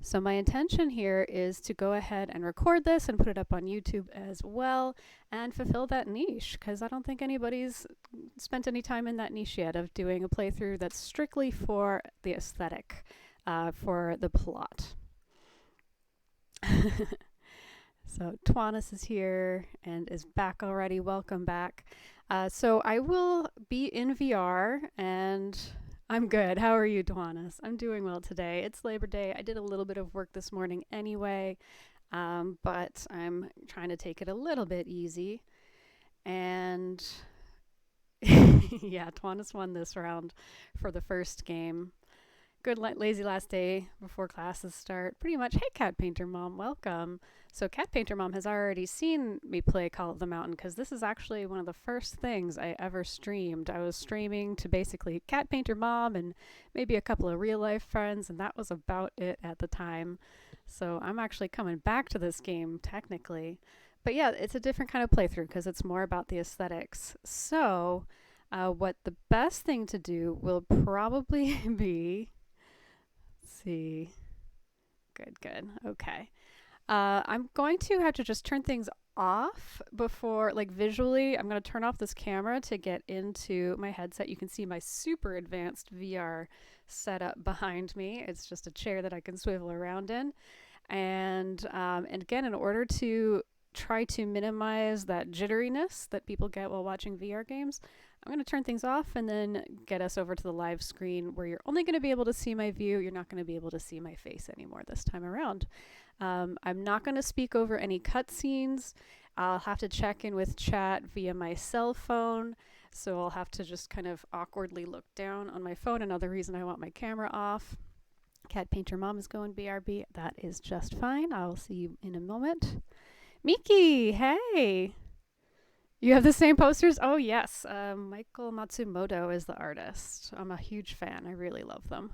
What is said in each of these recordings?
So my intention here is to go ahead and record this and put it up on YouTube as well and fulfill that niche, because I don't think anybody's spent any time in that niche yet of doing a playthrough that's strictly for the aesthetic, for the plot. So Twanis is here and is back already. Welcome back. So I will be in VR, and I'm good. How are you, Twanis? I'm doing well today. It's Labor Day. I did a little bit of work this morning anyway, but I'm trying to take it a little bit easy. And yeah, Twanis won this round for the first game. Good lazy last day before classes start. Pretty much. Hey, Cat Painter Mom, welcome. So Cat Painter Mom has already seen me play Call of the Mountain, because this is actually one of the first things I ever streamed. I was streaming to basically Cat Painter Mom and maybe a couple of real life friends, and that was about it at the time. So I'm actually coming back to this game technically. But yeah, it's a different kind of playthrough because it's more about the aesthetics. So what the best thing to do will probably be, see. Good. Okay. I'm going to have to just turn things off before, like visually, I'm going to turn off this camera to get into my headset. You can see my super advanced VR setup behind me. It's just a chair that I can swivel around in. And again, in order to try to minimize that jitteriness that people get while watching VR games, I'm going to turn things off and then get us over to the live screen, where you're only going to be able to see my view. You're not going to be able to see my face anymore this time around. I'm not going to speak over any cutscenes. I'll have to check in with chat via my cell phone. So I'll have to just kind of awkwardly look down on my phone. Another reason I want my camera off. Cat Painter Mom is going BRB. That is just fine. I'll see you in a moment. Miki, hey! You have the same posters? Oh, yes. Michael Matsumoto is the artist. I'm a huge fan. I really love them.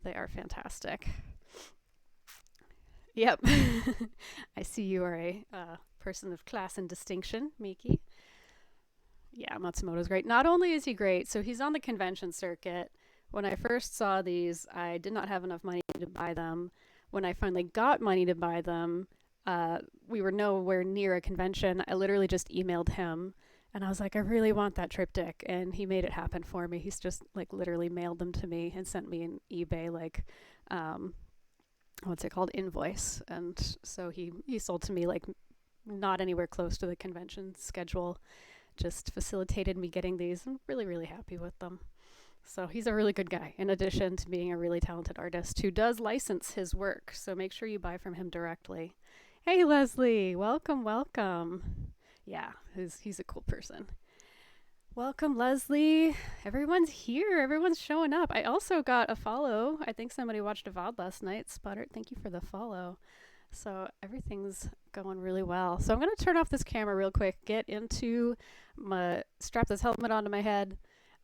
They are fantastic. Yep. I see you are a person of class and distinction, Miki. Yeah, Matsumoto's great. Not only is he great, so he's on the convention circuit. When I first saw these, I did not have enough money to buy them. When I finally got money to buy them, we were nowhere near a convention. I literally just emailed him and I was like, I really want that triptych. And he made it happen for me. He's just like literally mailed them to me and sent me an eBay, like, what's it called? Invoice. And so he sold to me like not anywhere close to the convention schedule. Just facilitated me getting these. I'm really, really happy with them. So he's a really good guy, in addition to being a really talented artist who does license his work. So make sure you buy from him directly. Hey, Leslie. Welcome. Yeah, he's a cool person. Welcome, Leslie. Everyone's here. Everyone's showing up. I also got a follow. I think somebody watched a VOD last night. Sputter, thank you for the follow. So everything's going really well. So I'm going to turn off this camera real quick, strap this helmet onto my head,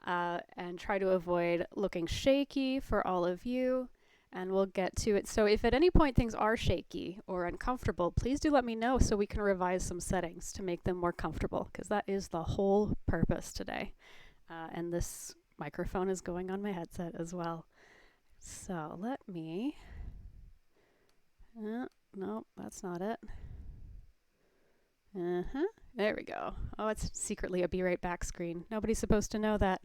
and try to avoid looking shaky for all of you. And we'll get to it. So if at any point things are shaky or uncomfortable, please do let me know so we can revise some settings to make them more comfortable, because that is the whole purpose today. And this microphone is going on my headset as well. So let me... no, that's not it. There we go. Oh, it's secretly a Be Right Back screen. Nobody's supposed to know that.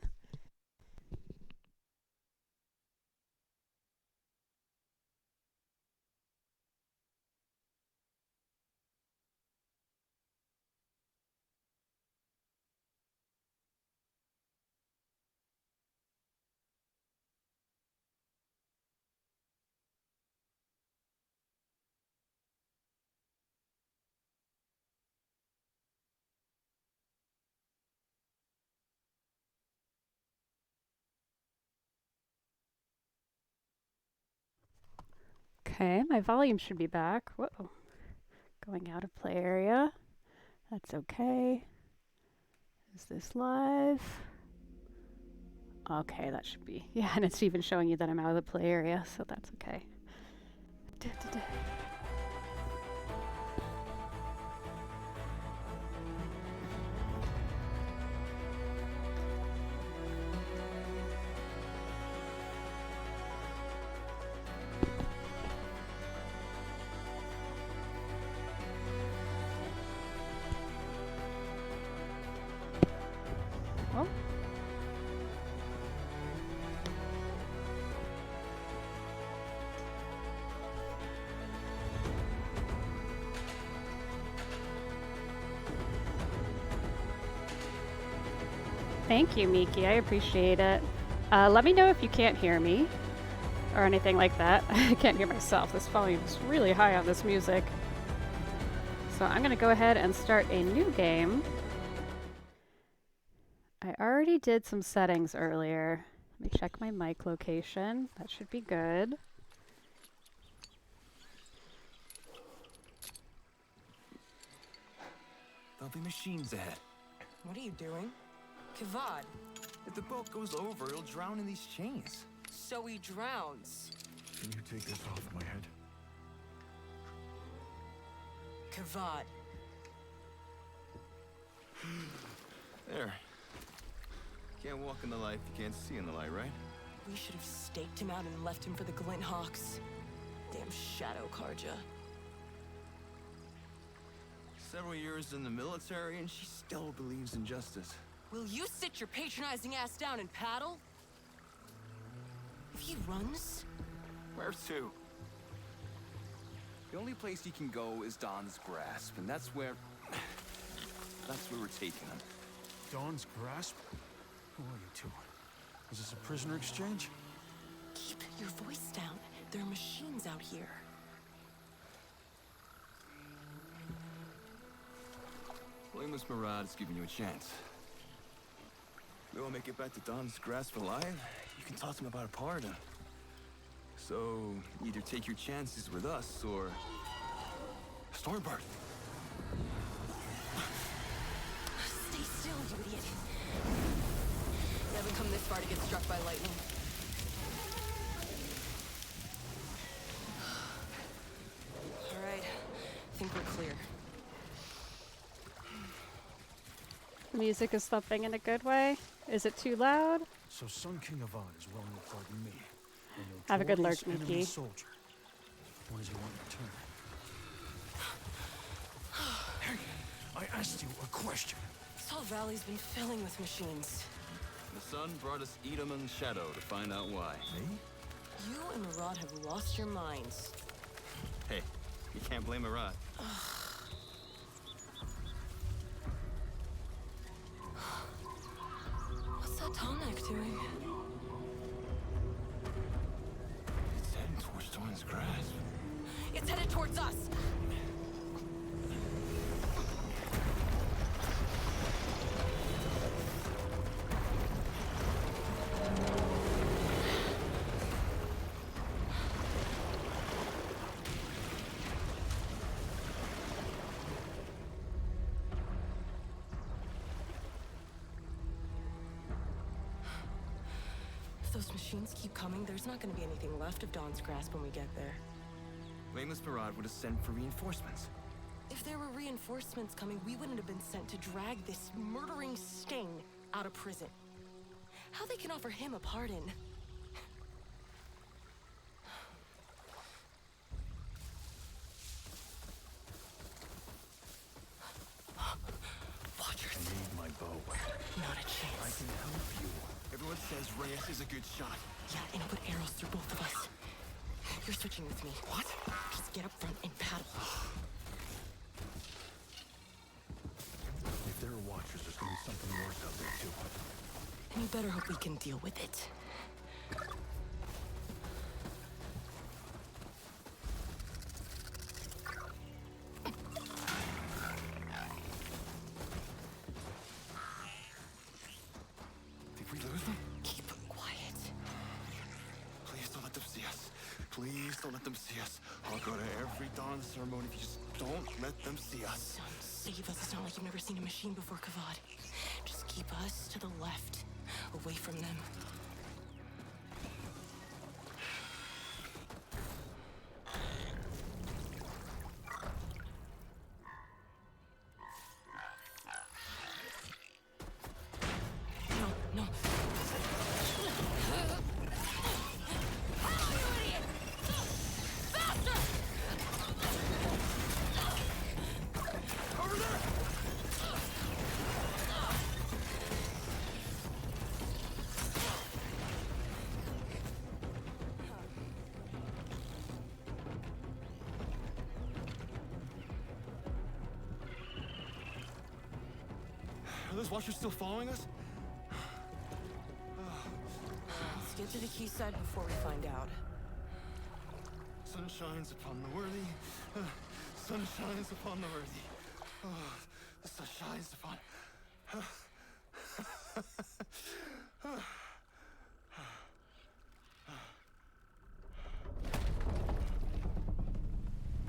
Okay, my volume should be back. Whoa. Going out of play area. That's okay. Is this live? Okay, that should be. Yeah, and it's even showing you that I'm out of the play area, so that's okay. Thank you, Miki. I appreciate it. Let me know if you can't hear me or anything like that. I can't hear myself. This volume is really high on this music. So I'm going to go ahead and start a new game. I already did some settings earlier. Let me check my mic location. That should be good. There'll be machines ahead. What are you doing? Kavad, If the boat goes over, it'll drown in these chains. so he drowns. Can you take this off my head? Kavad, There. Can't walk in the light if you can't see in the light, right? we should have staked him out and left him for the Glint Hawks. Damn Shadow Karja. Several years in the military, and she still believes in justice. Will you sit your patronizing ass down and paddle? If he runs, Where to? The only place he can go is Dawn's Grasp, and that's where we're taking him. Dawn's Grasp? Who are you two? Is this a prisoner exchange? keep your voice down. There are machines out here. Blameless Murad is giving you a chance. We won't make it back to Dawn's Grasp alive. You can talk to him about a pardon. So, either take your chances with us, or... Stormbird! Stay still, you idiot. You haven't come this far to get struck by lightning. All right, I think we're clear. The music is thumping in a good way. Is it too loud? So Sun King Avad is willing to pardon me. a Have a good notorious lurk, enemy Miki. soldier. What does he want in return? Hey, I asked you a question. This whole valley's been filling with machines. The sun brought us Edom and Shadow to find out why. Me? You and Murad have lost your minds. Hey, you can't blame Murad. What's that Tomek doing? It's heading towards Dawn's Grasp. It's headed towards us! If those machines keep coming, there's not gonna be anything left of Dawn's Grasp when we get there. Blameless Murad would have sent for reinforcements. If there were reinforcements coming, we wouldn't have been sent to drag this murdering stain out of prison. How they can offer him a pardon? Watchers, I need my bow. not a I chance. can help you. Everyone says Reyes is a good shot. Yeah, and put arrows through both of us. You're switching with me. What? Just get up front and paddle. If there are watchers, there's gonna be something worse out there too. And you better hope we can deal with it. Did we lose them? Keep quiet. Please don't let them see us. Please don't let them see us. I'll go to every dawn ceremony if you just don't let them see us. Son, save us. It's not like you've never seen a machine before, Kavad. Just keep us to the left, away from them. No, no. Are those watchers still following us? Get to the quayside before we find out. Sun shines upon the worthy. Sun shines upon the worthy. Oh, the sun shines upon.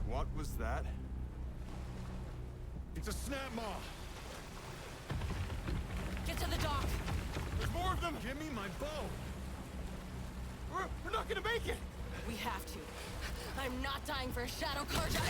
What was that? It's a snap maw. Get to the dock! There's more of them. Give me my bow. We're not gonna make it. We have to. I'm not dying for a shadow carjack.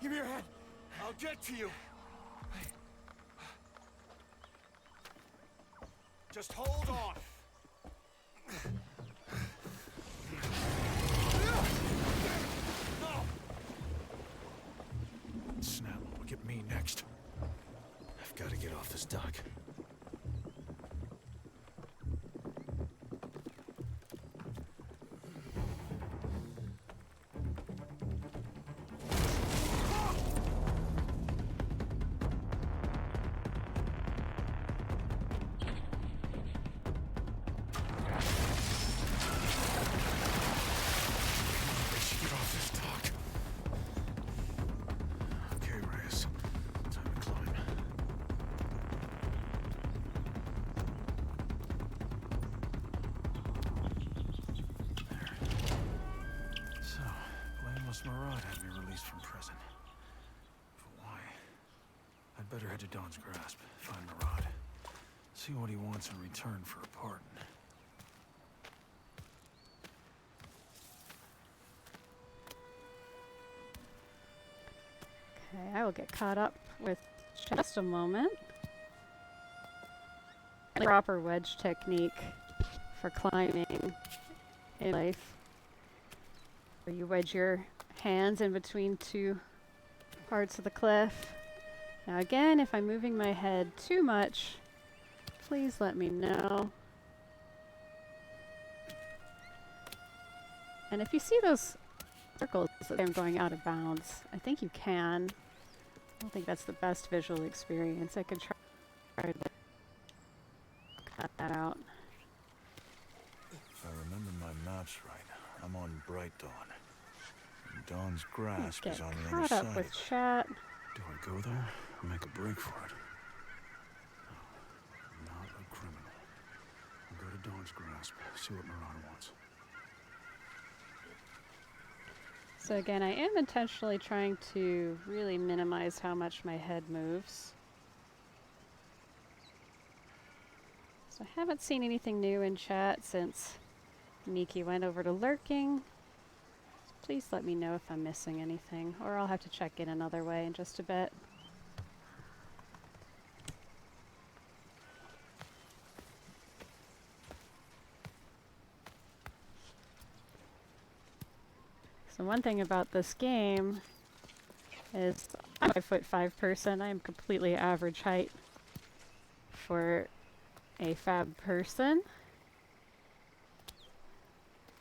Give me your hand. I'll get to you. Just hold on. Snap will get me next. I've got to get off this dock. Get off this dock. Okay, Reyes. Time to climb. There. So, blameless Murad had me released from prison. But why? I'd better head to Dawn's Grasp, find Murad. See what he wants in return for a pardon. Okay, I will get caught up with just a moment. The proper wedge technique for climbing in life, where you wedge your hands in between two parts of the cliff. Now again, if I'm moving my head too much, please let me know. And if you see those circles that I'm going out of bounds, I think you can. I don't think that's the best visual experience. I could try to cut that out. If I remember my maps right, I'm on Bright Dawn. And Dawn's Grasp Get is on the other caught side. up with chat. Do I go there or make a break for it? No, I'm not a criminal. I'll go to Dawn's Grasp, see what Murad wants. So again, I am intentionally trying to really minimize how much my head moves. So I haven't seen anything new in chat since Nikki went over to lurking. So please let me know if I'm missing anything, or I'll have to check in another way in just a bit. So one thing about this game is I'm a 5'5" person. I am completely average height for a fab person.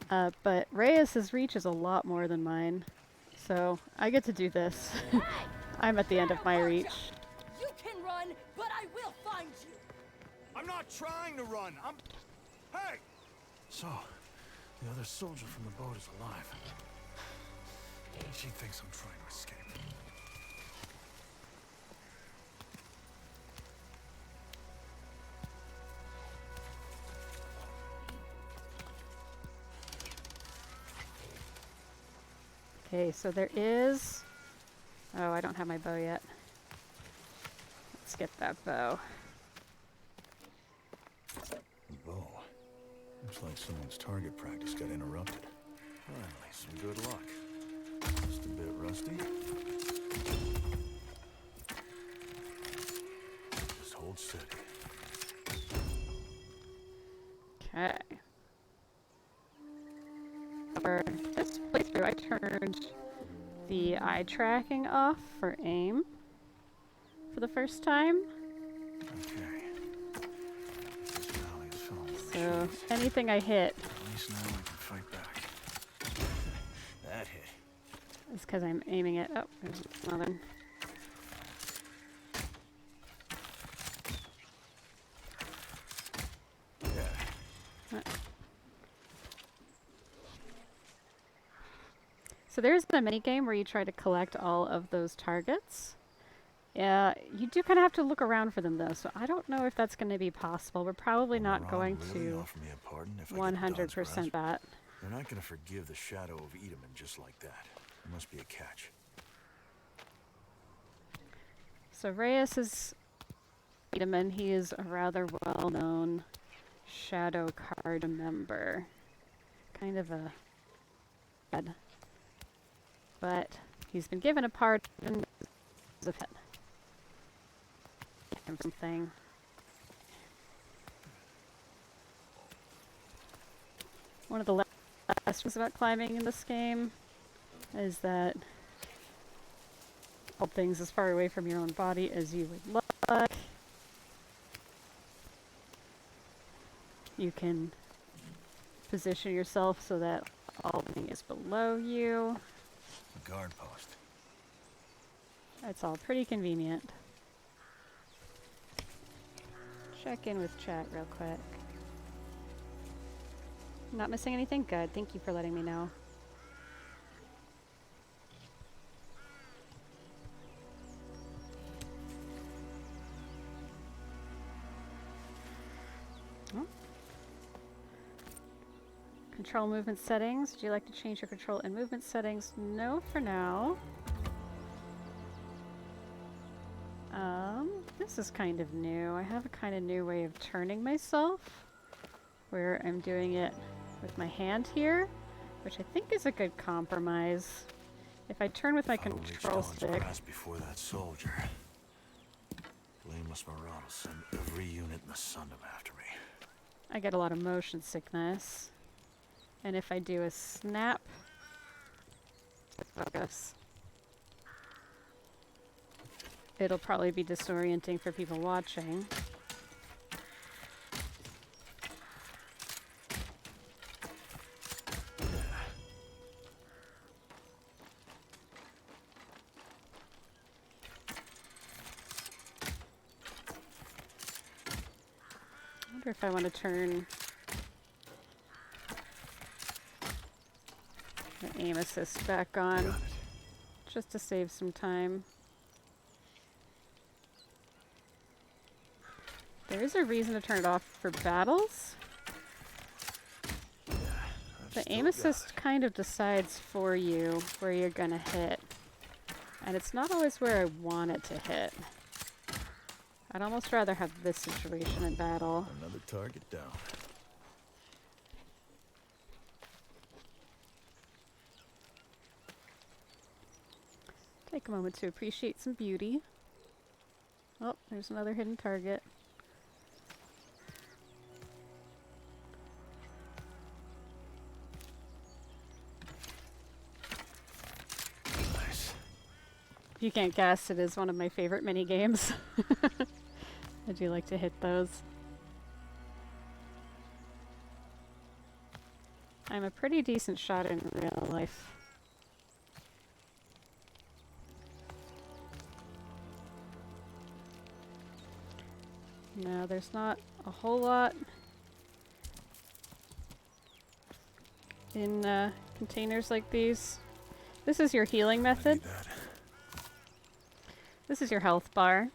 But Reyes's reach is a lot more than mine. So I get to do this. I'm at the end of my reach. You can run, but I will find you! I'm not trying to run. Hey! So, the other soldier from the boat is alive. She thinks I'm trying to escape. Okay, so there is... Oh, I don't have my bow yet. Let's get that bow. Bow. Looks like someone's target practice got interrupted. Finally, some good luck. Just a bit rusty. Hold steady. Okay. For this playthrough, I turned the eye tracking off for aim for the first time. Okay. This valley is filled with So trees. anything I hit At least now we can fight back. That hit. is because I'm aiming it. Oh, there's another. Yeah. So there's a mini game where you try to collect all of those targets. You do kind of have to look around for them though, so I don't know if that's going to be possible. We're probably Will not Marad going really to offer me a pardon if I get Don's 100% grasp? that. They're not gonna forgive the shadow of Edaman just like that. There must be a catch. So Reyes is Edaman. He is a rather well-known Shadow Card member. Kind of a bad. But he's been given a pardon of it. Something. One of the last things about climbing in this game is that hold things as far away from your own body as you would like. You can position yourself so that all the thing is below you. A guard post. It's all pretty convenient. Check in with chat real quick. Not missing anything? Good. Thank you for letting me know. Oh. Control movement settings. Would you like to change your control and movement settings? No, for now. This is kind of new. I have a kind of new way of turning myself, where I'm doing it with my hand here, which I think is a good compromise. If I turn with my control stick, Before that soldier, Blameless Marad will send every unit in the Sundom after me. I get a lot of motion sickness. And if I do a snap, focus, it'll probably be disorienting for people watching. I wonder if I want to turn the aim assist back on, Got it. just to save some time. There is a reason to turn it off for battles. Yeah, I've The still aim got assist it. kind of decides for you where you're gonna hit. And it's not always where I want it to hit. I'd almost rather have this situation in battle. Another target down. Take a moment to appreciate some beauty. Oh, there's another hidden target. Nice. If you can't guess, it is one of my favorite mini games. I do like to hit those. I'm a pretty decent shot in real life. No, there's not a whole lot in containers like these. This is your healing I method. need that. This is your health bar.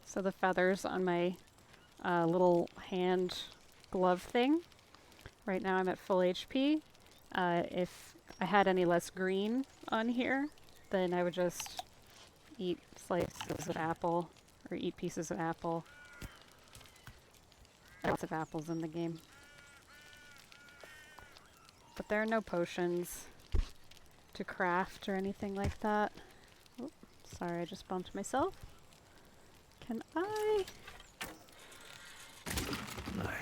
So the feathers on my little hand glove thing. Right now I'm at full HP. If I had any less green on here, then I would just eat slices of apple or eat pieces of apple. Lots of apples in the game. But there are no potions to craft or anything like that. Oh, sorry, I just bumped myself. Can I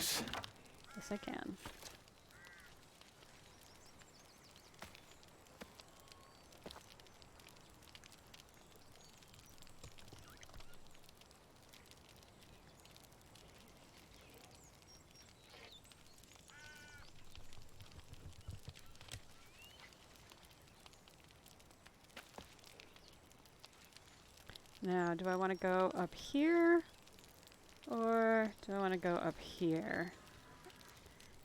this. Yes, I can. Now, do I want to go up here? Or do I want to go up here?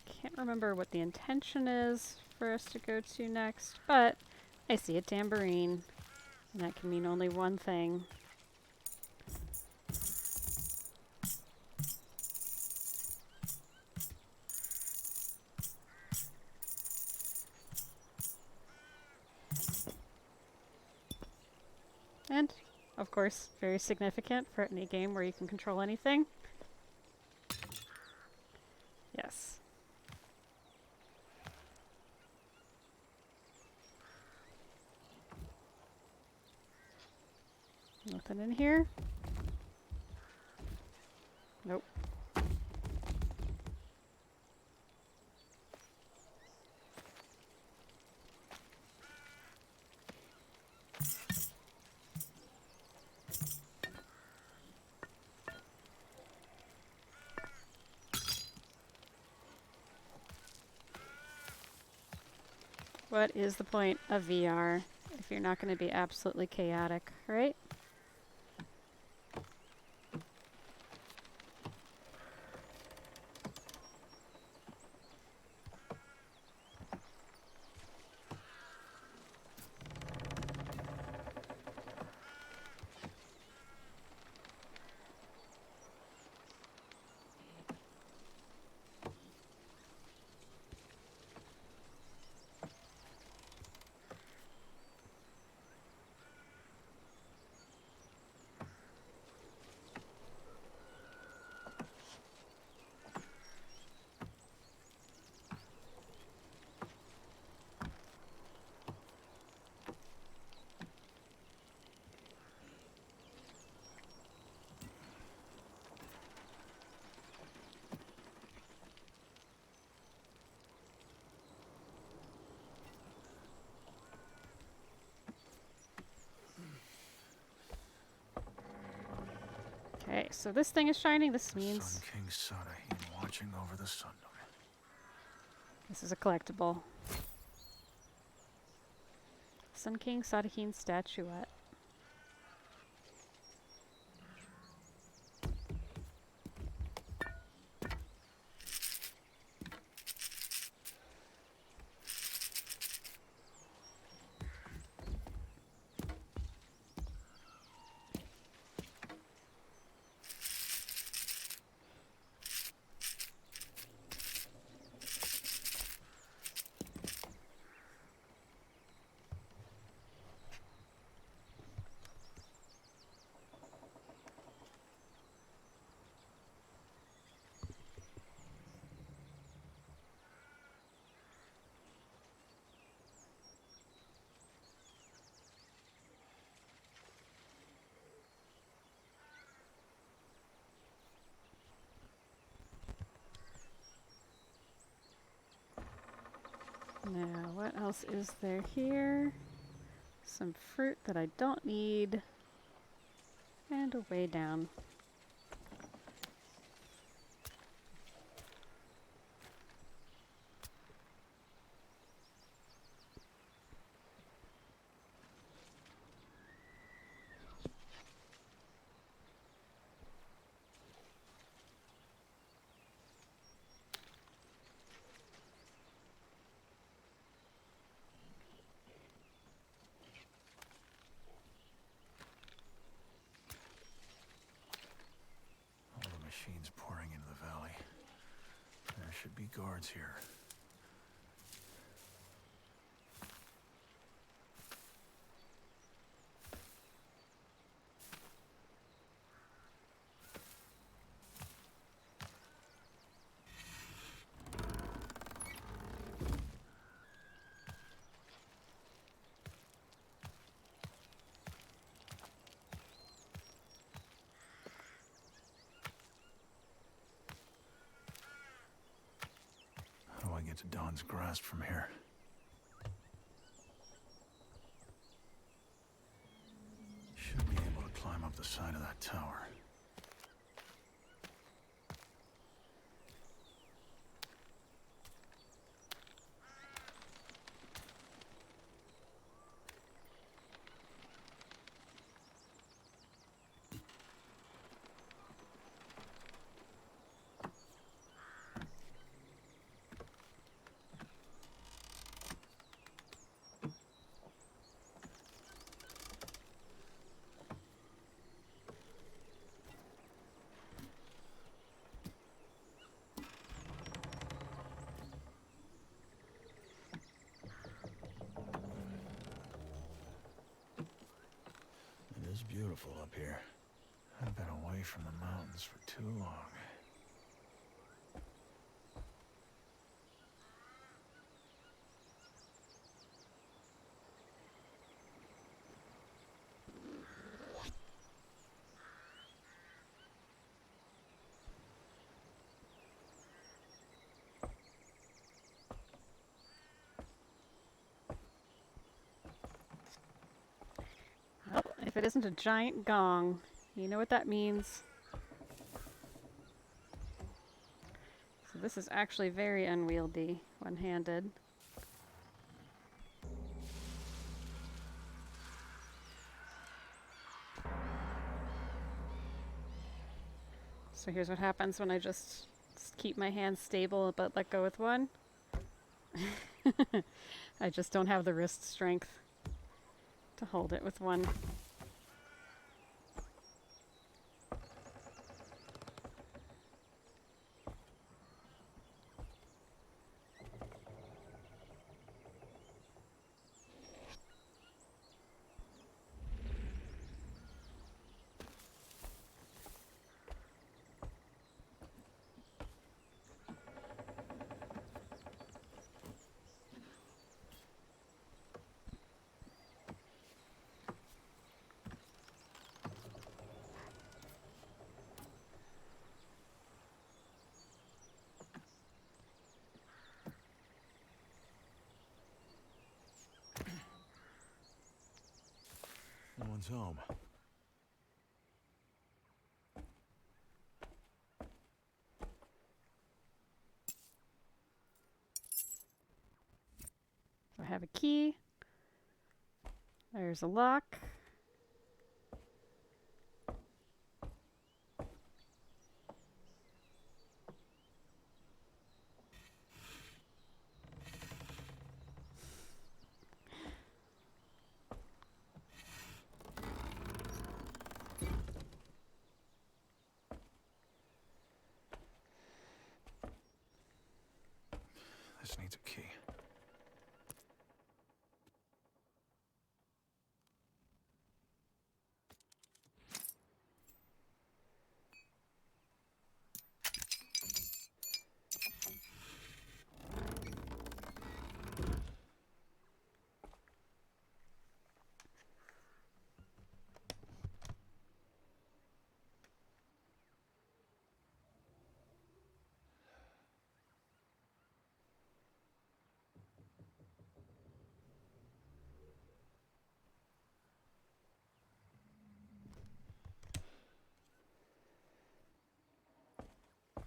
Can't remember what the intention is for us to go to next, but I see a tambourine, and that can mean only one thing. And, of course, very significant for any game where you can control anything. Yes. Nothing in here? Nope. What is the point of VR if you're not going to be absolutely chaotic, right? Okay, so this thing is shining. This means Sun King Sadahin watching over the Sundom. this is a collectible. Sun King Sadahin statuette. Now, what else is there here? Some fruit that I don't need. And a way down. All the machines pouring into the valley. There should be guards here. to Dawn's Grasp from here. Should be able to climb up the side of that tower. It is beautiful up here. I've been away from the mountains for too long. Well, if it isn't a giant gong, you know what that means. So this is actually very unwieldy, one-handed. So here's what happens when I just keep my hands stable but let go with one. I just don't have the wrist strength to hold it with one. No one's home. So I have a key. There's a lock. This needs a key.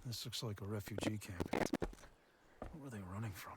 This looks like a refugee camp. What were they running from?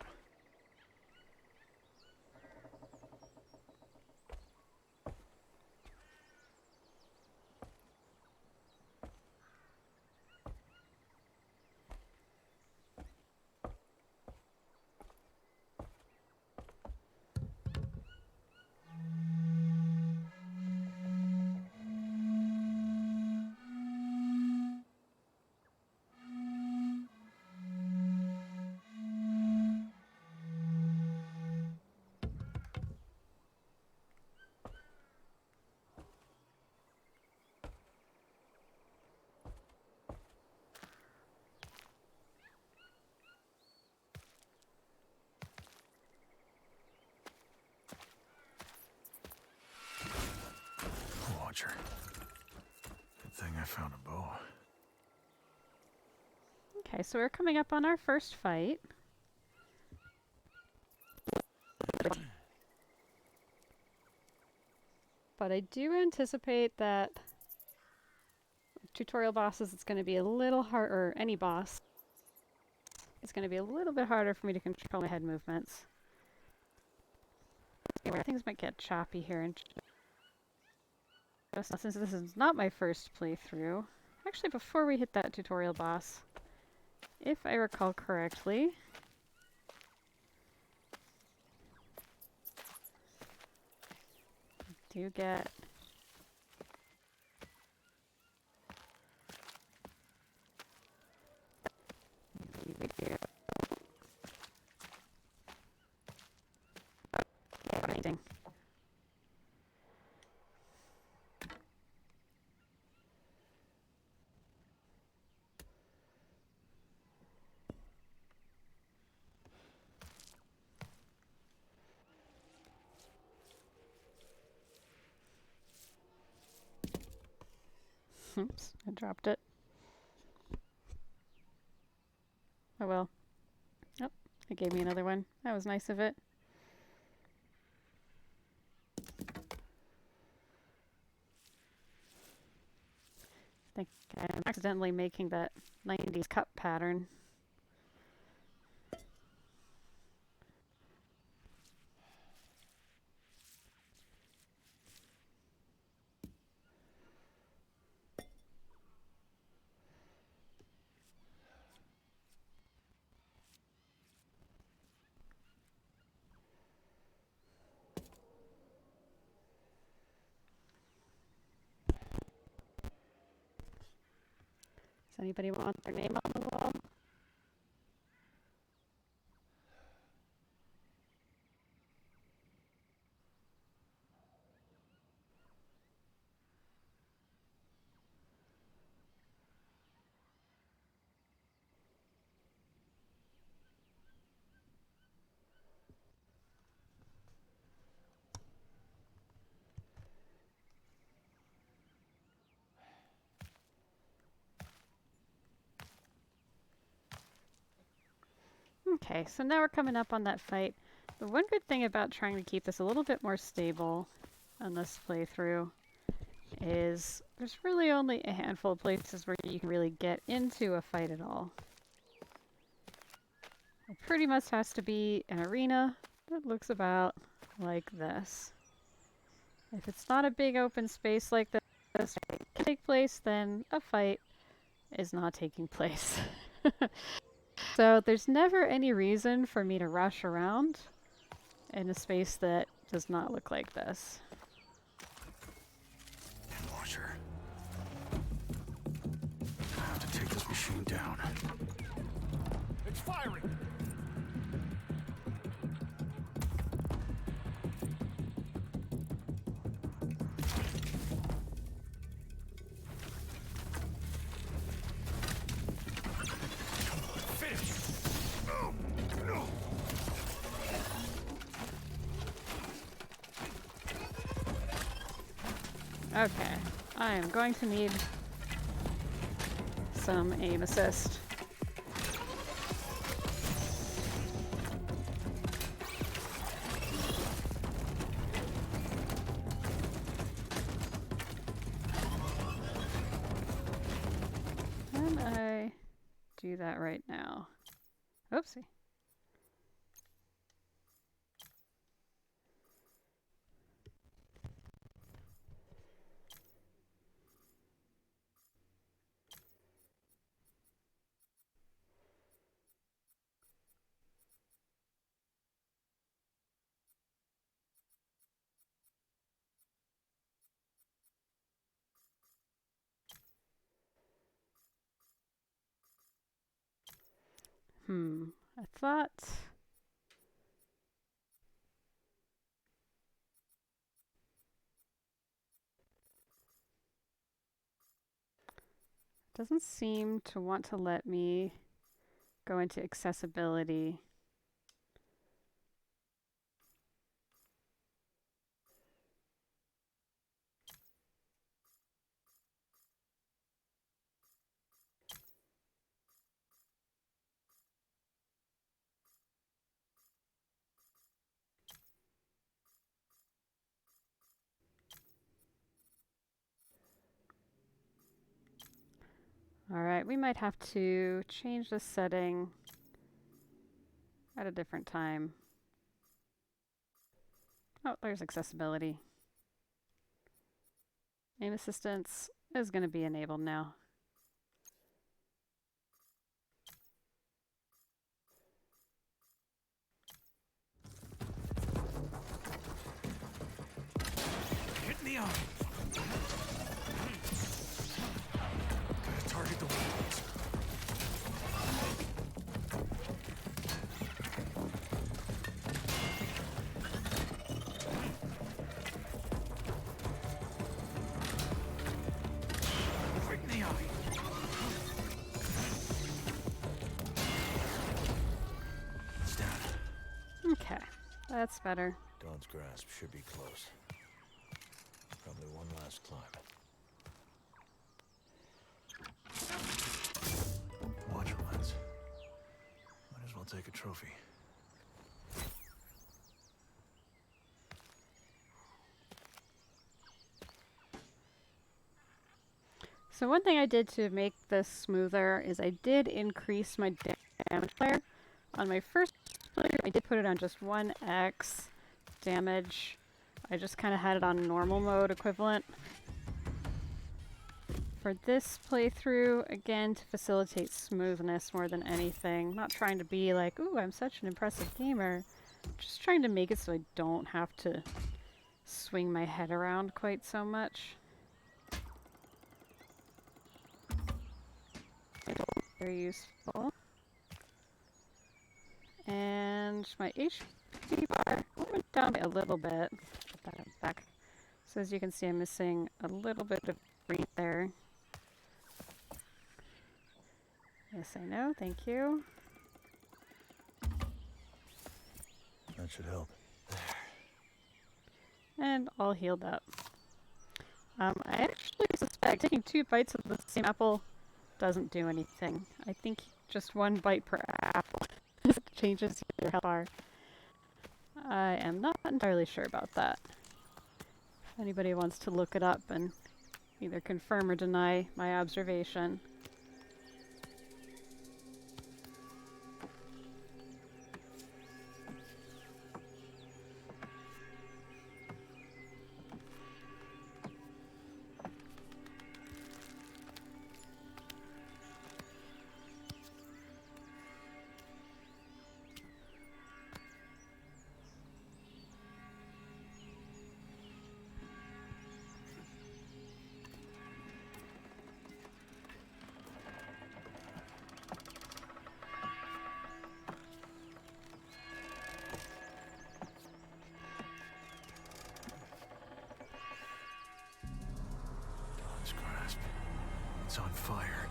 Watcher. Good thing I found a bow. Okay, so we're coming up on our first fight. but I do anticipate that tutorial bosses, it's going to be a little hard, or any boss, it's going to be a little bit harder for me to control my head movements. Things might get choppy here, and just since this is not my first playthrough, actually before we hit that tutorial boss, if I recall correctly, do get amazing. Oops, I dropped it. Oh well. Oh, it gave me another one. That was nice of it. I think I'm accidentally making that 90s cup pattern. Does anybody want their name on the wall? Okay, so now we're coming up on that fight. The one good thing about trying to keep this a little bit more stable on this playthrough is there's really only a handful of places where you can really get into a fight at all. It pretty much has to be an arena that looks about like this. If it's not a big open space like this can take place, then a fight is not taking place. So there's never any reason for me to rush around in a space that does not look like this. Washer. I have to take this machine down. It's firing! Okay, I am going to need some aim assist. Can I do that right now? Oopsie. I thought... Doesn't seem to want to let me go into accessibility. Alright, we might have to change the setting at a different time. Oh, there's accessibility. Aim assistance is going to be enabled now. Hit in the eye. Gotta target the weapons. Right in the eye. It's down. Okay, that's better. Dawn's grasp should be close. Probably one last climb. Watch your lens. Might as well take a trophy. So one thing I did to make this smoother is I did increase my damage flare. On my first playthrough, I did put it on just 1x damage. I just kind of had it on normal mode equivalent. For this playthrough, again, to facilitate smoothness more than anything. I'm not trying to be like, ooh, I'm such an impressive gamer. Just trying to make it so I don't have to swing my head around quite so much. Very useful. And my HP bar went down by a little bit. Put that back. So as you can see, I'm missing a little bit of green there. Yes, I know. Thank you. That should help. And all healed up. I actually suspect taking 2 bites of the same apple doesn't do anything. I think just 1 bite per apple changes your health bar. I am not entirely sure about that. If anybody wants to look it up and either confirm or deny my observation. Dawn's grasp. It's on fire.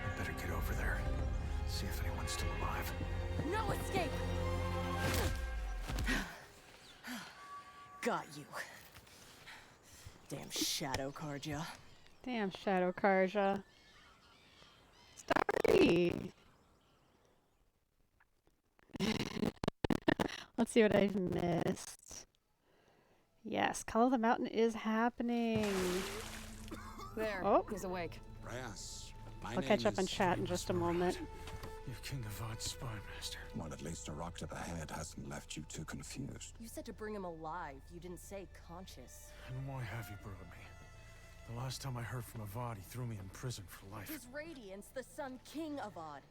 I better get over there. See if anyone's still alive. No escape! Got you. Damn Shadow Carja. Damn, Shadow Karja. Starry! Let's see what I've missed. Yes, Call of the Mountain is happening. There, Oh. he's awake. Reyes, my I'll catch name up on is- chat in just a moment. You King of Odd's spy master. Well, at least a rocket up ahead hasn't left you too confused. You said to bring him alive. You didn't say conscious. And why have you brought me? The last time I heard from Avad, he threw me in prison for life. His Radiance, the Sun King of Odd.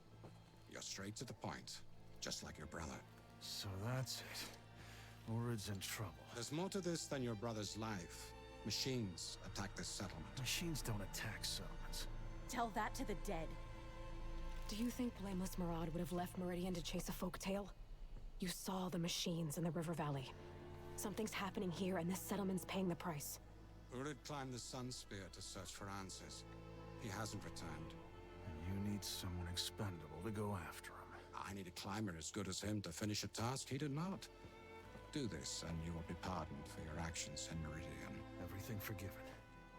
You're straight to the point, just like your brother. So that's it. Urid's in trouble. There's more to this than your brother's life. Machines attack this settlement. Machines don't attack settlements. Tell that to the dead. Do you think Blameless Marad would have left Meridian to chase a folktale? You saw the machines in the river valley. Something's happening here, and this settlement's paying the price. Urid climbed the Sun Spear to search for answers. He hasn't returned. And you need someone expendable to go after him. I need a climber as good as him to finish a task he did not. Do this, and you will be pardoned for your actions in Meridian. Everything forgiven.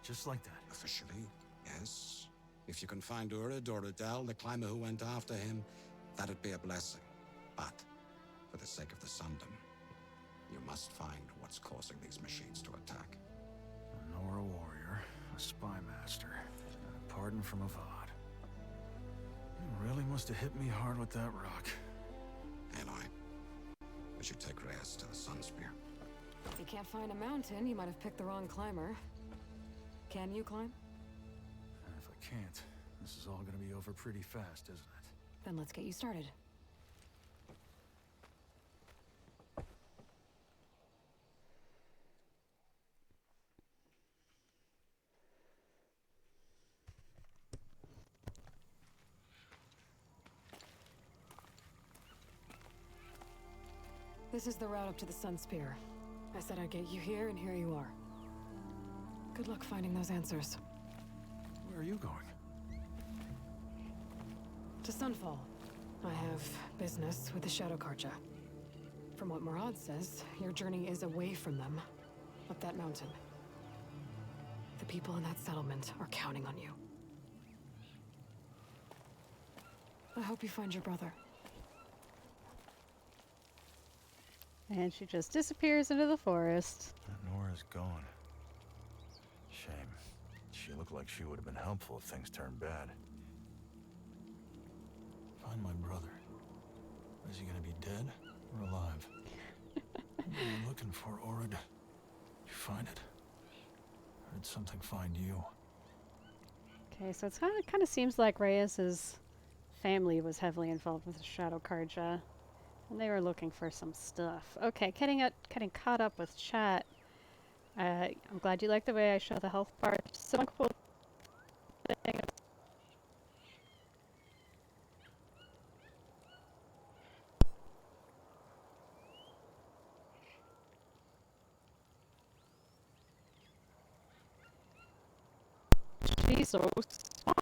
Just like that. Officially, yes. If you can find Urid or Adele, the climber who went after him, that'd be a blessing. But For the sake of the Sundom, you must find what's causing these machines to attack. A Nora warrior, a spy master, and a pardon from Avad. You really must have hit me hard with that rock. And we should take Reyes to the Sunspear. If you can't find a mountain, you might have picked the wrong climber. Can you climb? And if I can't, this is all gonna be over pretty fast, isn't it? Then let's get you started. This is the route up to the Sunspear. I said I'd get you here, and here you are. Good luck finding those answers. Where are you going? To Sunfall. I have business with the Shadow Carja. From what Murad says, your journey is away from them, up that mountain. The people in that settlement are counting on you. I hope you find your brother. And she just disappears into the forest. Nora's gone. Shame. She looked like she would have been helpful if things turned bad. Find my brother. Is he gonna be dead or alive? What are you looking for, Orad? Did you find it? Or did something find you? Okay, so it's kind of seems like Reyes's family was heavily involved with the Shadow Carja, and they were looking for some stuff. Okay, getting caught up with chat. I'm glad you like the way I show the health bar. So one cool thing. She's so small.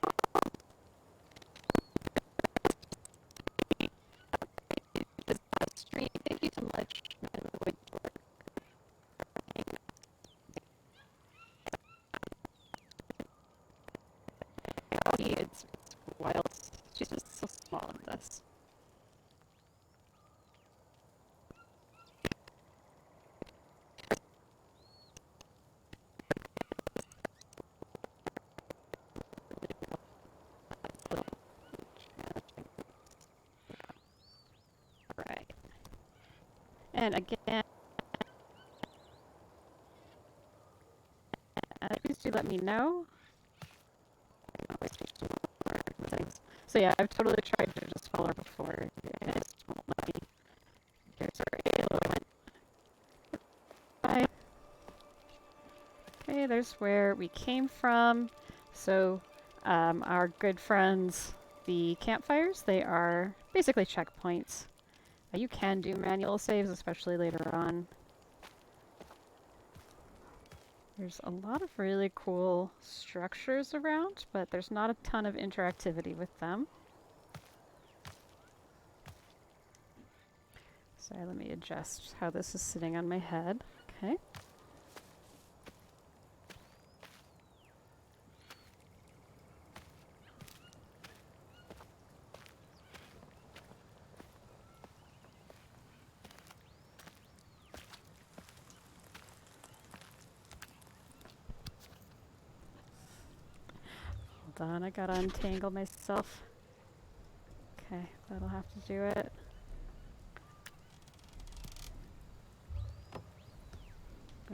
Stream. Thank you so much. It's wild. She's just so small in this. Right. And again, please do let me know. So yeah, I've totally tried to just follow her before, and it just won't let me. Here's her halo. Bye. Okay, there's where we came from. So our good friends, the campfires, they are basically checkpoints. You can do manual saves, especially later on. There's a lot of really cool structures around, but there's not a ton of interactivity with them. Sorry, let me adjust how this is sitting on my head. Okay. Hold on, I gotta untangle myself. Okay, that'll have to do it.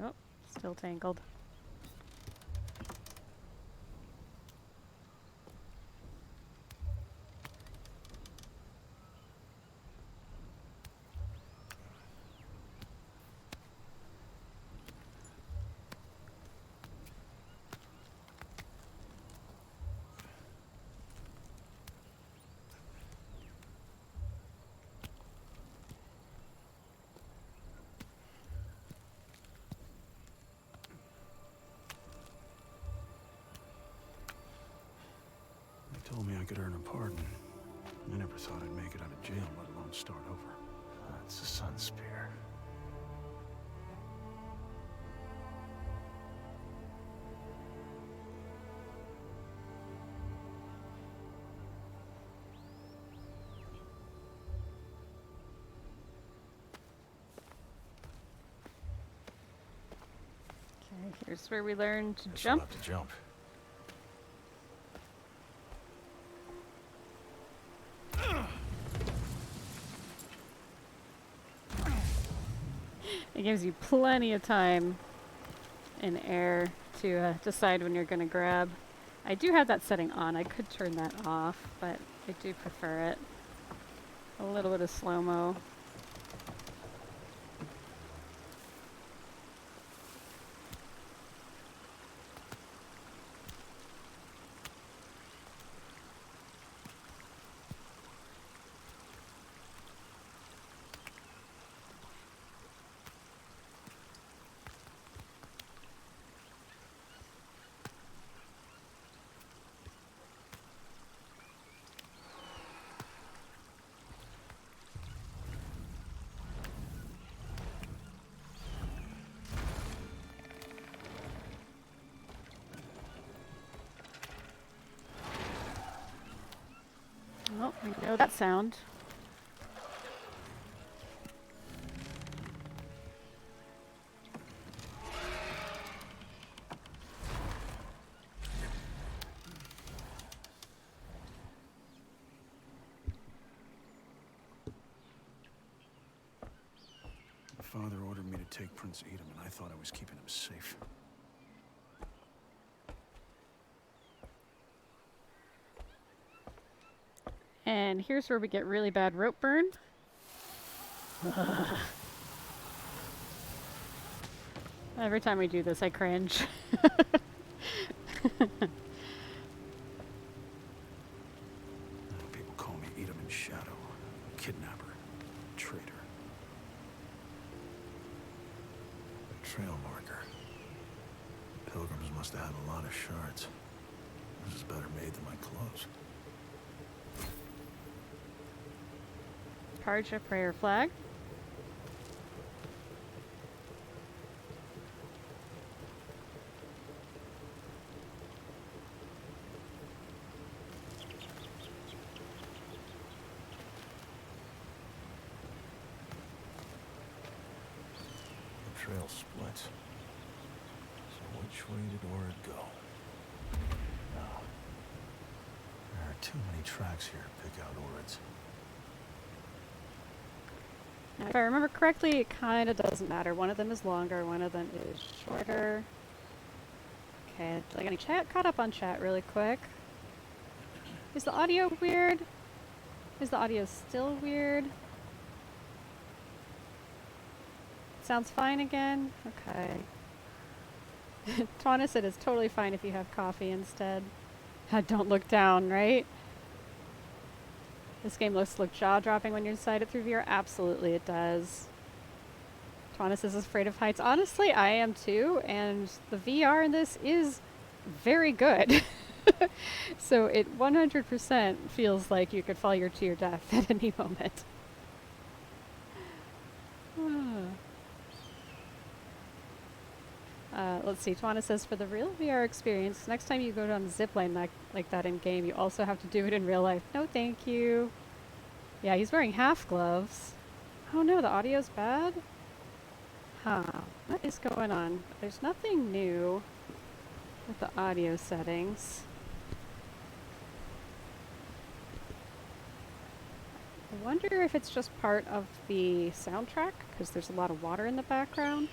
Oh, still tangled. They told me I could earn a pardon. I never thought I'd make it out of jail, let alone start over. That's the Sunspear. Here's where we learn to Guess we'll jump. have to jump. It gives you plenty of time in air to decide when you're going to grab. I do have that setting on. I could turn that off, but I do prefer it. A little bit of slow-mo. Oh, we know that sound. My father ordered me to take Prince Edom, and I thought I was keeping him safe. And here's where we get really bad rope burn. Every time we do this, I cringe. People call me Edom in Shadow. Kidnapper. Traitor. A trail marker. Pilgrims must have had a lot of shards. This is better made than my clothes. Karja prayer flag. The trail splits. So which way did Ord go? No. There are too many tracks here to pick out Ord's. Now, if I remember correctly, it kind of doesn't matter. One of them is longer, one of them is shorter. Okay, like any chat, caught up on chat really quick. Is the audio weird? Is the audio still weird? Sounds fine again? Okay. Twana said it's totally fine if you have coffee instead. Don't look down, right? This game looks jaw-dropping when you decide it through VR. Absolutely it does. Twana says is afraid of heights. Honestly, I am too, and the VR in this is very good. So it 100% feels like you could fall to your death at any moment. Let's see, Twana says, for the real VR experience, next time you go down the zipline like that in game, you also have to do it in real life. No, thank you. Yeah, he's wearing half gloves. Oh no, the audio's bad? Huh, what is going on? There's nothing new with the audio settings. I wonder if it's just part of the soundtrack, because there's a lot of water in the background.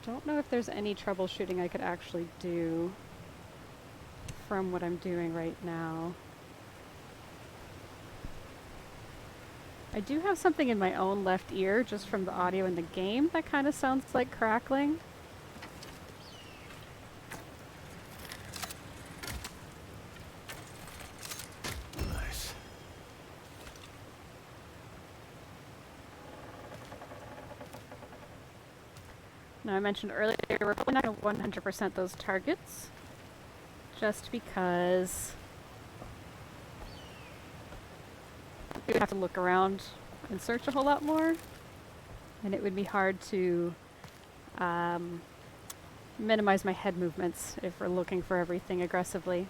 Don't know if there's any troubleshooting I could actually do from what I'm doing right now. I do have something in my own left ear just from the audio in the game that kind of sounds like crackling. Nice. Now, I mentioned earlier we're probably not going to 100% those targets, just because we would have to look around and search a whole lot more, and it would be hard to minimize my head movements if we're looking for everything aggressively.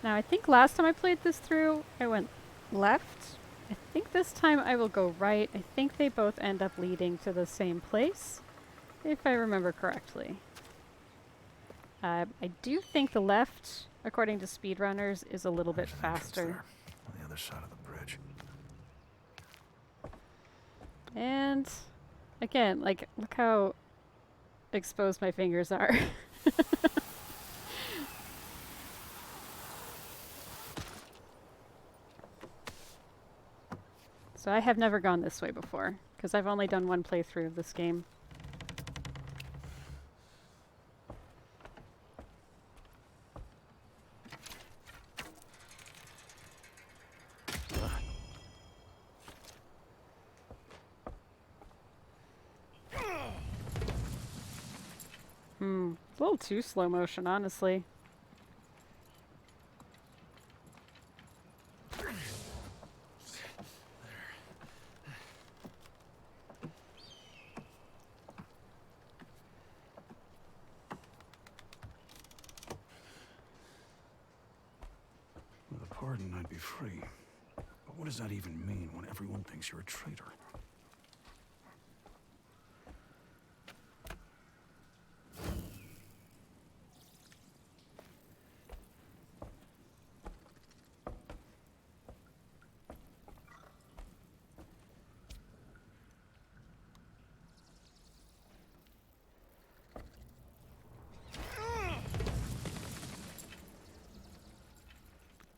Now, I think last time I played this through, I went left I think this time I will go right. I think they both end up leading to the same place, if I remember correctly. I do think the left, according to speedrunners, is a little bit There's an entrance faster. there, on the other side of the bridge. And again, like, look how exposed my fingers are. So I have never gone this way before, because I've only done one playthrough of this game. It's a little too slow motion, honestly. With a pardon, I'd be free. But what does that even mean when everyone thinks you're a traitor?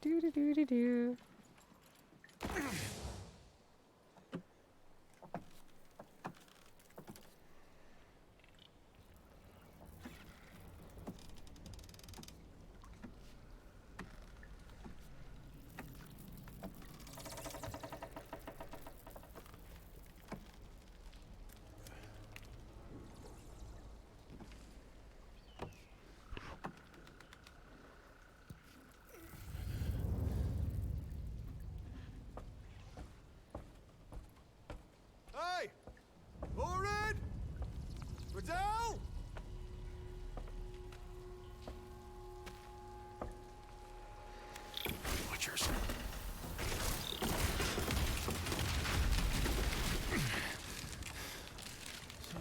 Do do do do do. Hey! Orin! Riddell! Watchers. So,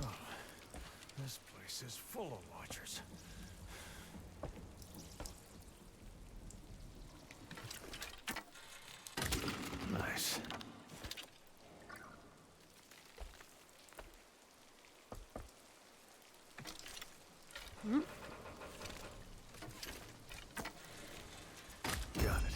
this place is full of watchers. Nice. Got it.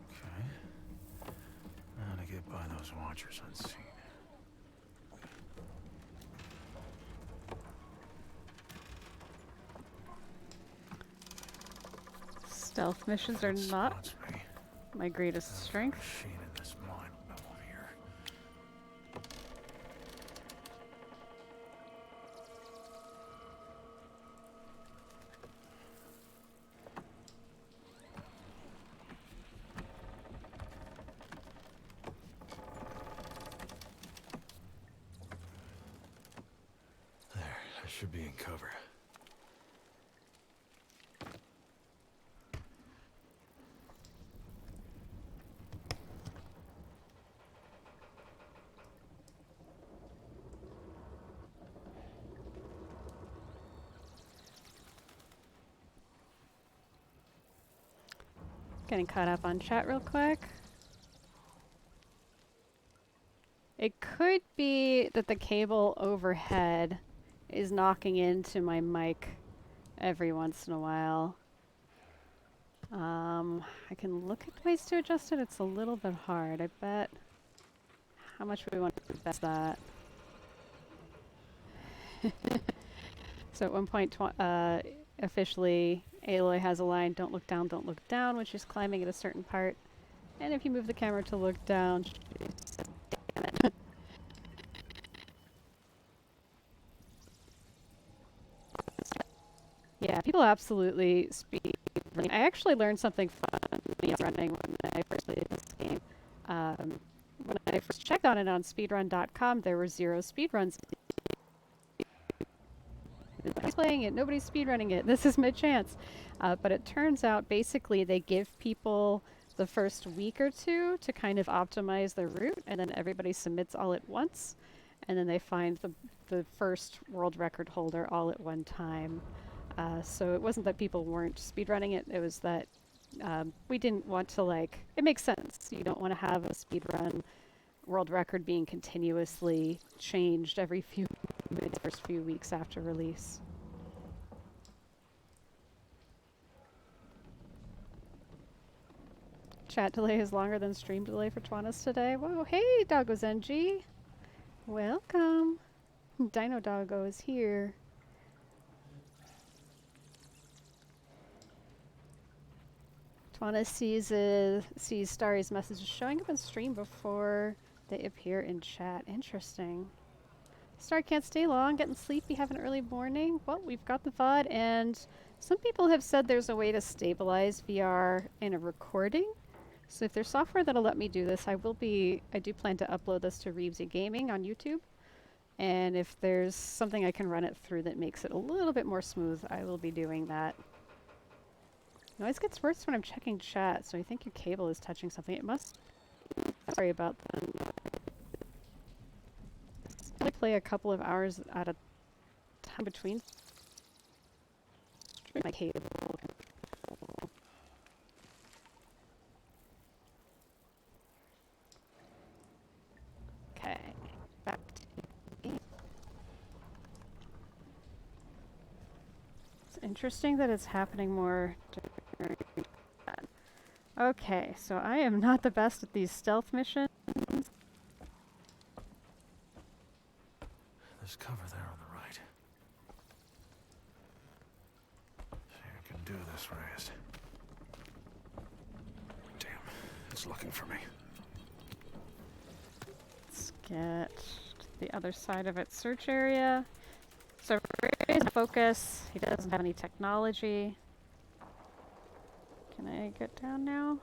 Okay. Now to get by those watchers unseen. Stealth missions are That not spots me. my greatest strength. Machine in this mine will know I'm here. There, I should be in cover. Getting caught up on chat real quick. It could be that the cable overhead is knocking into my mic every once in a while. I can look at ways to adjust it. It's a little bit hard. I bet. How much do we want to invest that? So at one point, officially Aloy has a line, don't look down when she's climbing at a certain part. And if you move the camera to look down, she says, damn it. Yeah, people absolutely speed running. I actually learned something fun running when I first played this game. When I first checked on it on speedrun.com, there were 0 speedruns. Nobody's playing it, nobody's speedrunning it. This is my chance. But it turns out basically they give people the first week or two to kind of optimize their route, and then everybody submits all at once, and then they find the first world record holder all at one time. So it wasn't that people weren't speedrunning it, it was that we didn't want to, like, it makes sense. You don't want to have a speedrun world record being continuously changed every few minutes, first few weeks after release. Chat delay is longer than stream delay for Twanas today. Whoa, hey Doggo Zenji! Welcome! Dino Doggo is here. Twanas sees Starry's messages showing up on stream before they appear in chat. Interesting. Star can't stay long, getting sleepy, have an early morning. Well, we've got the VOD, and some people have said there's a way to stabilize VR in a recording. So if there's software that'll let me do this, I do plan to upload this to Reevesy Gaming on YouTube. And if there's something I can run it through that makes it a little bit more smooth, I will be doing that. Noise gets worse when I'm checking chat, so I think your cable is touching something. It must. Sorry about that. I play a couple of hours at a time between my cable. Okay, back to game. It's interesting that it's happening more during that. Okay, so I am not the best at these stealth missions. There's cover there on the right. So you can do this, Reyes. Damn, it's looking for me. Let's get to the other side of its search area. So Reyes focus. He doesn't have any technology. Can I get down now?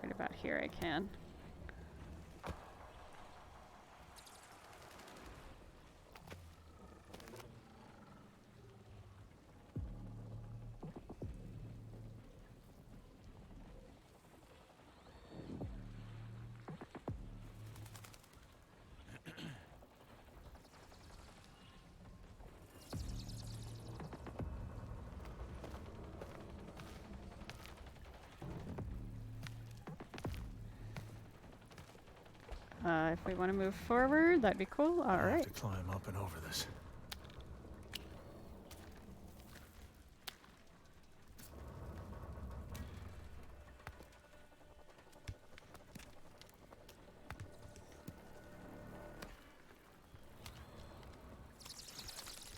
Right about here I can. If we want to move forward, that'd be cool. All I have right. to climb up and over this.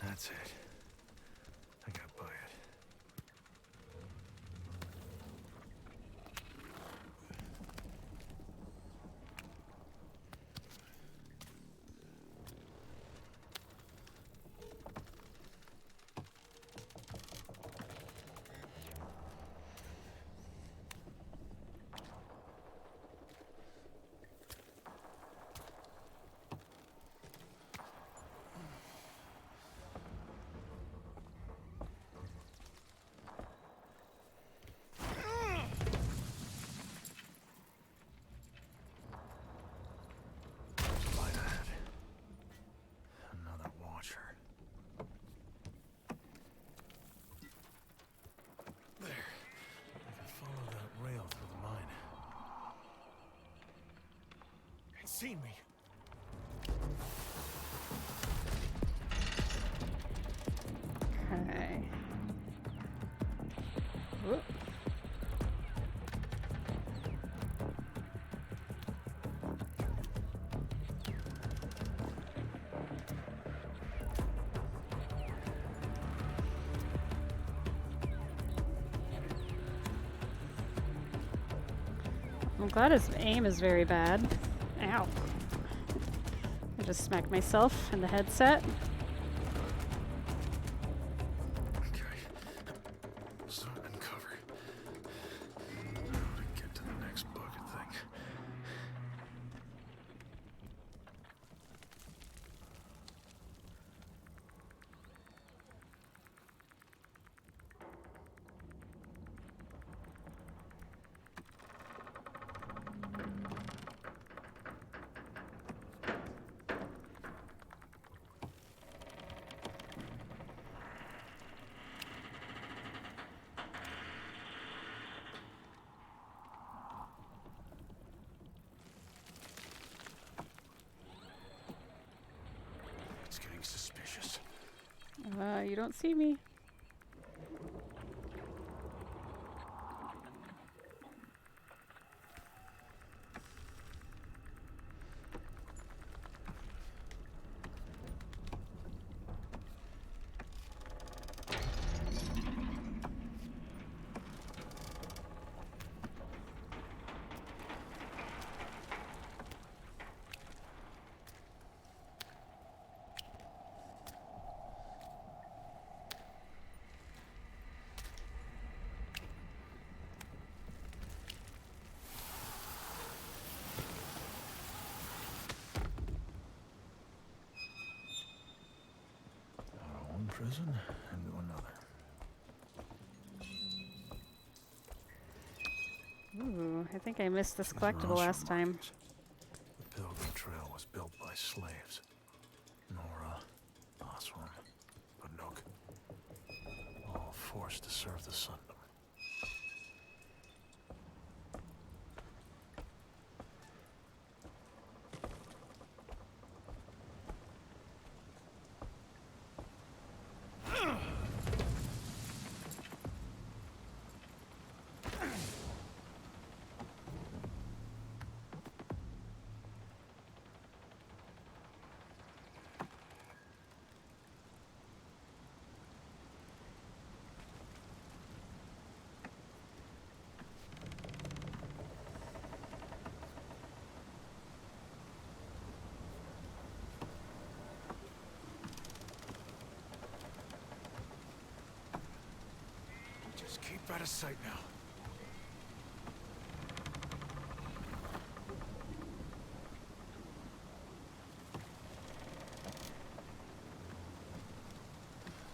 That's it. I got by it. By that. Another watcher. There. I can follow that rail through the mine. It's seen me. Okay. Whoop. I'm glad his aim is very bad. Ow. I just smacked myself in the headset. Okay. Zoom and cover. How to get to the next bucket thing. It's getting suspicious. You don't see me. Out of one prison into another. Ooh, I think I missed this These are collectible last usher time. markings. The Pilgrim Trail was built by slaves. Nora, Osram, Banuk. All forced to serve the Sundom. Just keep out of sight now.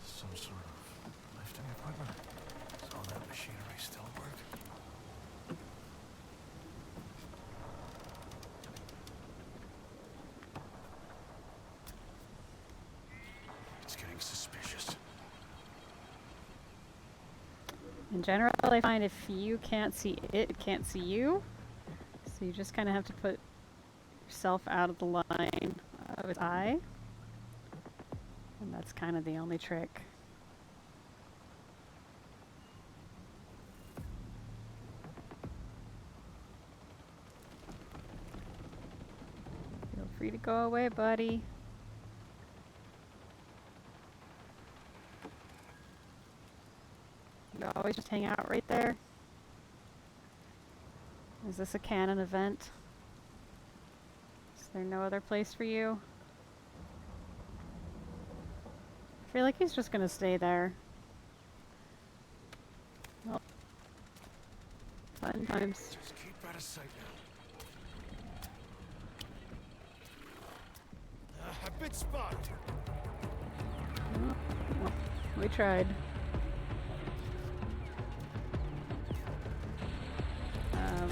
Some sort of lifting equipment. Does all that machinery still work? It's getting suspicious. In general, I find if you can't see it, it can't see you. So you just kind of have to put yourself out of the line of its eye. And that's kind of the only trick. Feel free to go away, buddy. You always just hang out right there. Is this a canon event? Is there no other place for you? I feel like he's just gonna stay there. Well, fun times. Just keep out of sight now. I've been spotted. Well, we tried.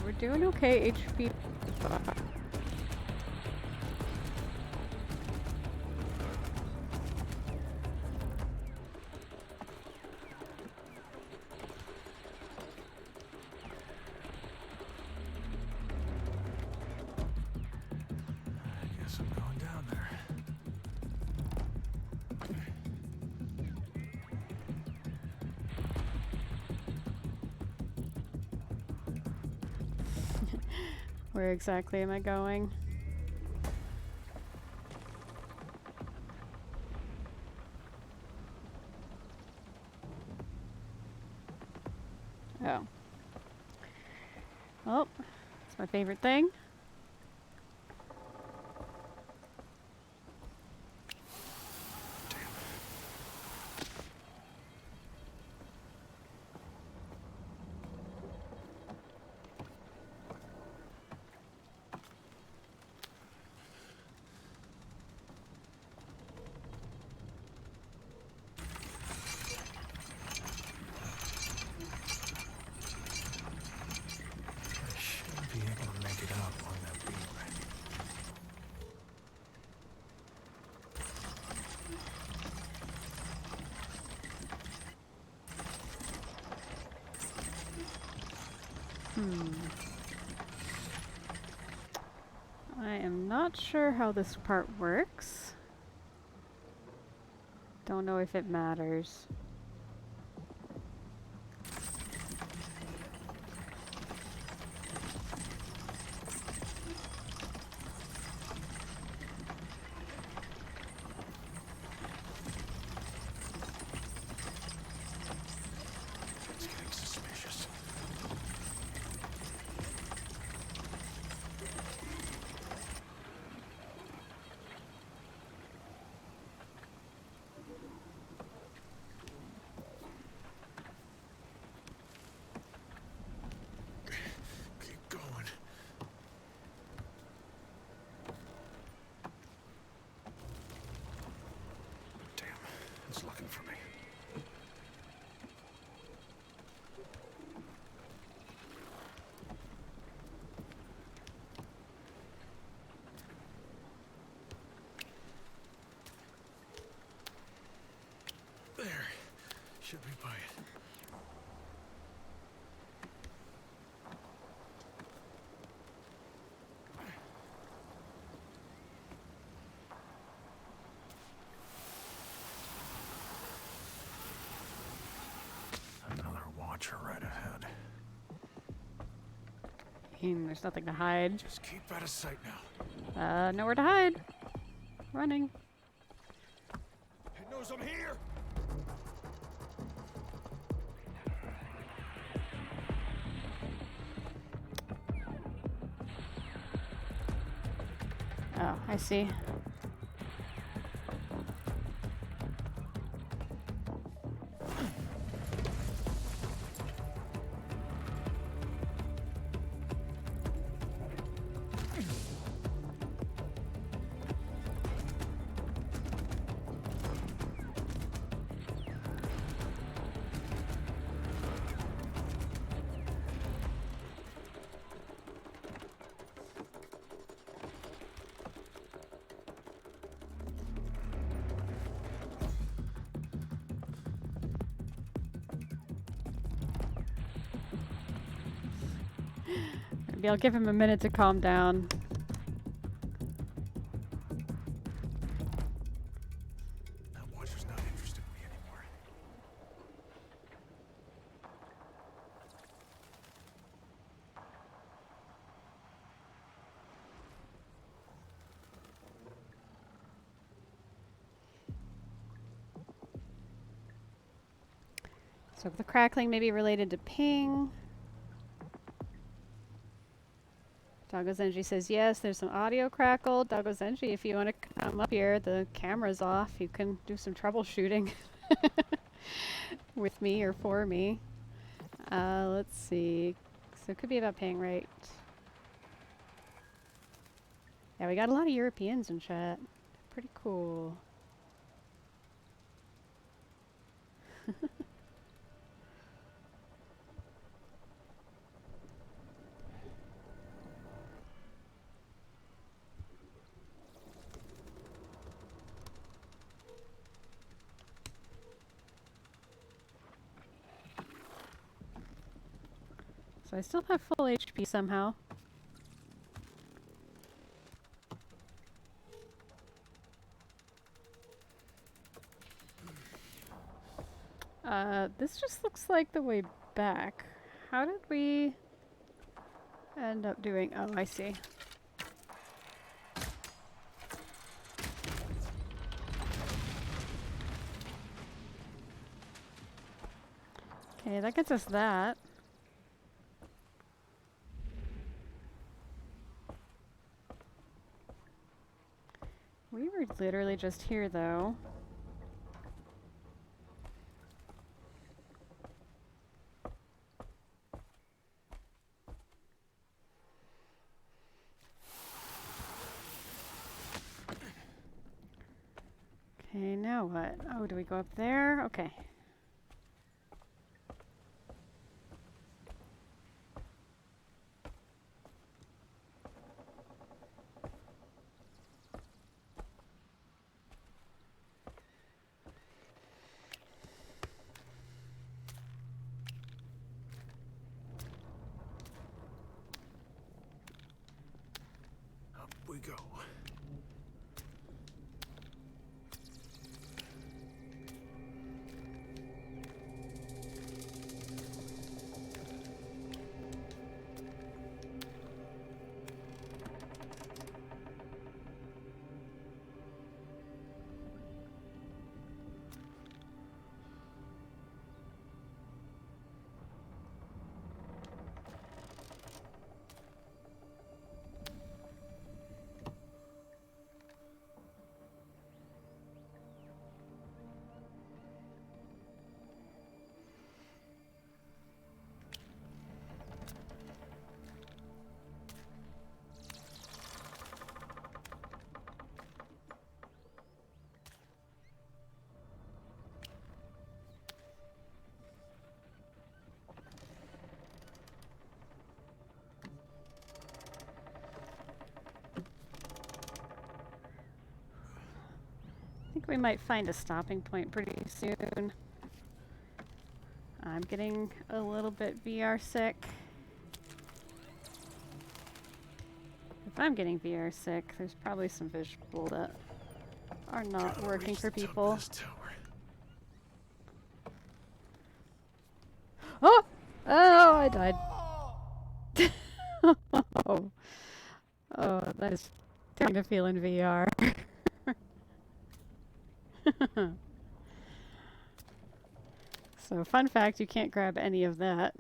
We're doing okay, HP. I guess I'm going down there. Where exactly am I going? Oh. Well, it's my favorite thing. I should be able to make it out along that beam. I am not sure how this part works. Don't know if it matters. It's getting suspicious. Keep going. Damn, it's looking for me. There. Should be by it. Another watcher right ahead. There's nothing to hide. Just keep out of sight now. Nowhere to hide. Running. It knows I'm here! Oh, I see. Maybe I'll give him a minute to calm down. That watcher's not interested in me anymore. So the crackling may be related to ping. Doggo Zenji says yes, there's some audio crackle. Doggo Zenji, if you want to come up here, the camera's off. You can do some troubleshooting with me or for me. Let's see. So it could be about ping, right? Yeah, we got a lot of Europeans in chat. Pretty cool. So I still have full HP somehow. This just looks like the way back. How did we end up doing? Oh, I see. Okay, that gets us that. We were literally just here, though. Okay, now what? Oh, do we go up there? Okay. Up we go. I think we might find a stopping point pretty soon. I'm getting a little bit VR sick. If I'm getting VR sick, there's probably some visual that are not Gotta working reach for the top of people. this tower. Oh! Oh, I died. Oh. Oh, that is terrible to feel in VR. So, fun fact, you can't grab any of that.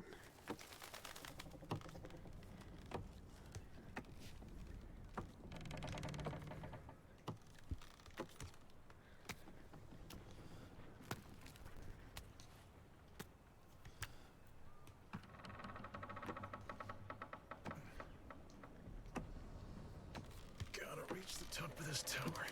Gotta reach the top of this tower.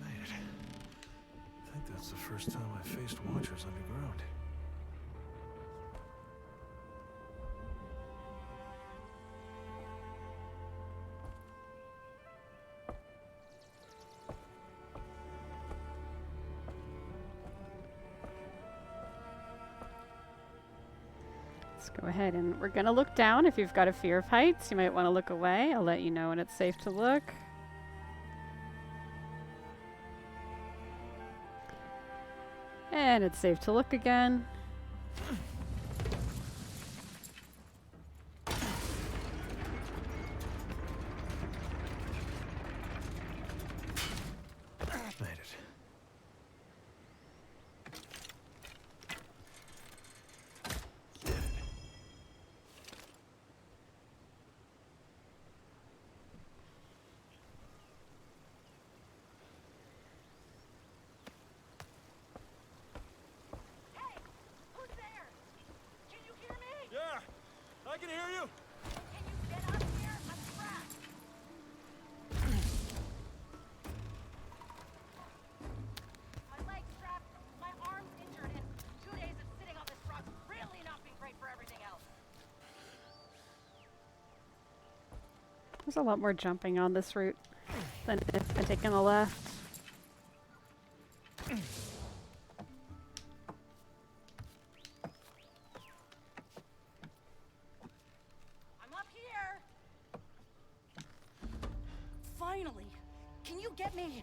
Made it. I think that's the first time I faced Watchers underground. Let's go ahead and we're going to look down. If you've got a fear of heights, you might want to look away. I'll let you know when it's safe to look. And it's safe to look again. Made it. Did it. Who's there? There's a lot more jumping on this route than if I'd taken a left. I'm up here! Finally! Can you get me?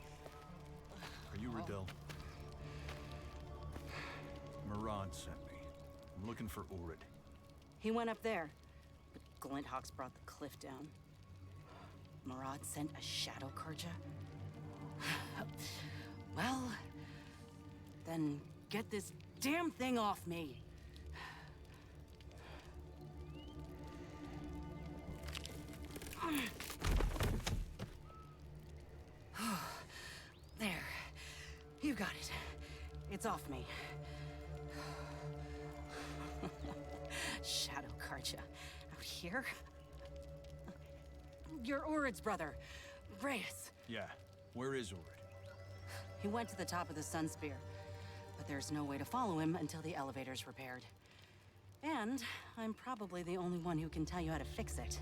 Are you Riddell? Murad sent me. I'm looking for Urid. He went up there, but Glinthawks brought the cliff down. Murad sent a shadow Karja? Well, then get this damn thing off me. There. You got it. It's off me. Shadow Karja. Out here? You're Urid's brother, Reyes. Yeah, where is Urid? He went to the top of the Sun Spear, but there's no way to follow him until the elevator's repaired. And I'm probably the only one who can tell you how to fix it.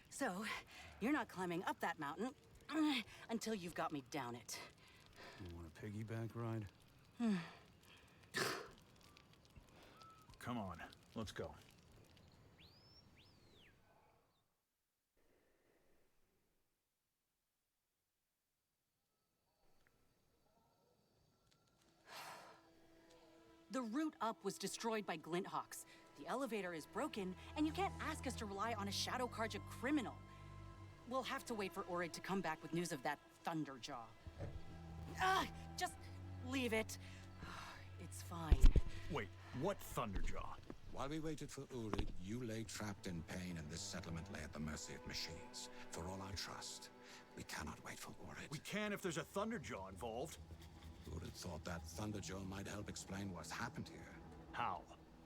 So, you're not climbing up that mountain until you've got me down it. You want a piggyback ride? Come on, let's go. The route up was destroyed by Glinthawks. The elevator is broken, and you can't ask us to rely on a Shadow Karja criminal. We'll have to wait for Urid to come back with news of that Thunderjaw. Just leave it. It's fine. Wait, what Thunderjaw? While we waited for Urid, you lay trapped in pain, and this settlement lay at the mercy of machines. For all our trust, we cannot wait for Urid. We can if there's a Thunderjaw involved. Urid thought that Thunderjaw might help explain what's happened here. How?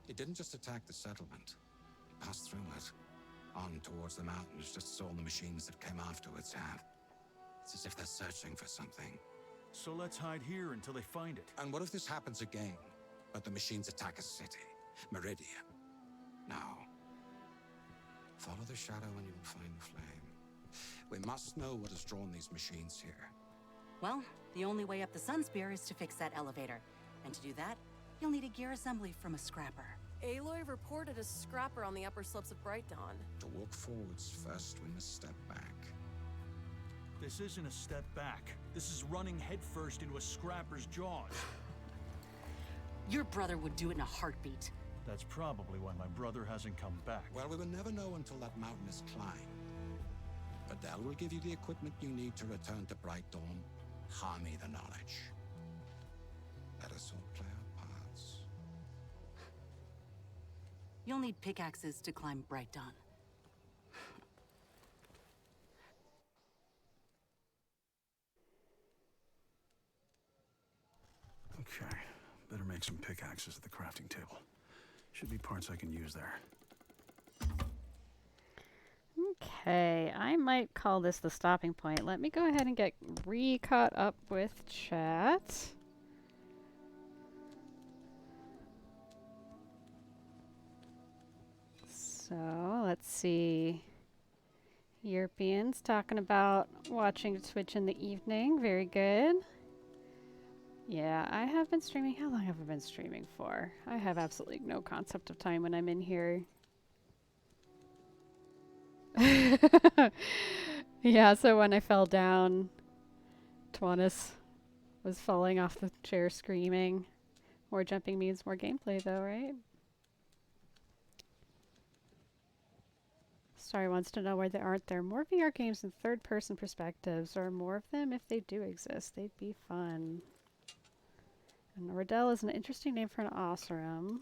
It didn't just attack the settlement. It passed through it, on towards the mountains, just as all the machines that came afterwards have. It's as if they're searching for something. So let's hide here until they find it. And what if this happens again, but the machines attack a city, Meridian? Now, follow the shadow and you will find the flame. We must know what has drawn these machines here. Well, the only way up the Sun Spear is to fix that elevator. And to do that, you'll need a gear assembly from a scrapper. Aloy reported a scrapper on the upper slopes of Bright Dawn. To walk forwards, first we must step back. This isn't a step back. This is running headfirst into a scrapper's jaws. Your brother would do it in a heartbeat. That's probably why my brother hasn't come back. Well, we will never know until that mountain is climbed. Adele will give you the equipment you need to return to Bright Dawn. Harmy the knowledge. Let us all play our parts. You'll need pickaxes to climb Bright Dawn. Okay, better make some pickaxes at the crafting table. Should be parts I can use there. Okay, I might call this the stopping point. Let me go ahead and get re-caught up with chat. So, let's see. Europeans talking about watching Twitch in the evening. Very good. Yeah, I have been streaming. How long have I been streaming for? I have absolutely no concept of time when I'm in here. Yeah, so when I fell down, Twanus was falling off the chair screaming. More jumping means more gameplay though, right? Starry wants to know why there aren't there more VR games in third-person perspectives, or more of them if they do exist. They'd be fun. And Riddell is an interesting name for an Oseram.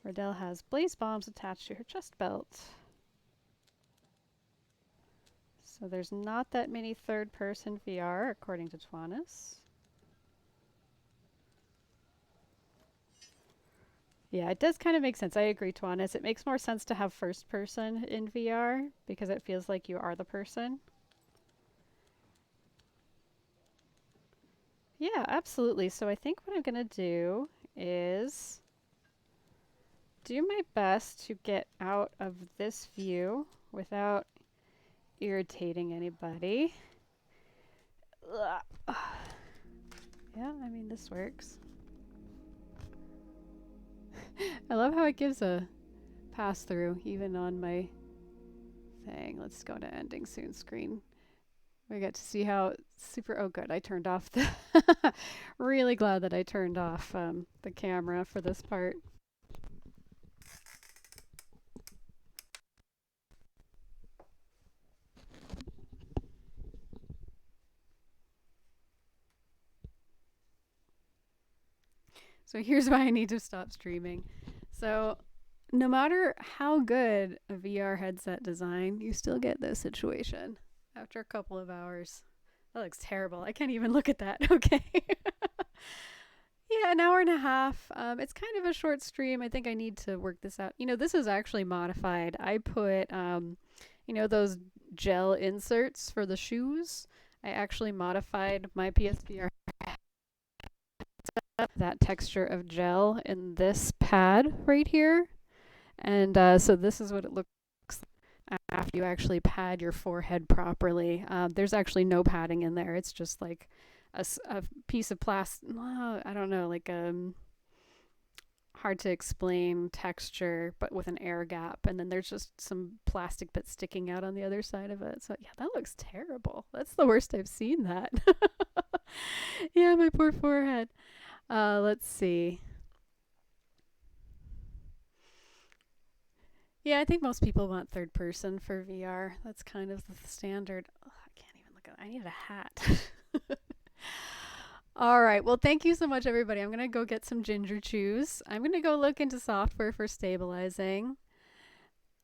Riddell has blaze bombs attached to her chest belt. So there's not that many third-person VR, according to Twanus. Yeah, it does kind of make sense. I agree, Twanus. It makes more sense to have first-person in VR because it feels like you are the person. Yeah, absolutely. So I think what I'm going to do is do my best to get out of this view without irritating anybody. Ugh. Yeah, I mean, this works. I love how it gives a pass through even on my thing. Let's go to ending soon screen. We get to see how super, oh good, I turned off the, really glad that I turned off the camera for this part. So here's why I need to stop streaming. So no matter how good a VR headset design, you still get this situation after a couple of hours. That looks terrible. I can't even look at that. Okay. Yeah, an hour and a half. It's kind of a short stream. I think I need to work this out. You know, this is actually modified. I put, you know, those gel inserts for the shoes. I actually modified my PSVR that texture of gel in this pad right here. And so this is what it looks like after you actually pad your forehead properly. There's actually no padding in there. It's just like a piece of plastic, I don't know, like hard to explain texture, but with an air gap. And then there's just some plastic bits sticking out on the other side of it. So yeah, that looks terrible. That's the worst I've seen that. Yeah, my poor forehead. Let's see. Yeah, I think most people want third person for VR. That's kind of the standard. Ugh, I can't even look at it. I need a hat. All right. Well, thank you so much, everybody. I'm going to go get some ginger chews. I'm going to go look into software for stabilizing.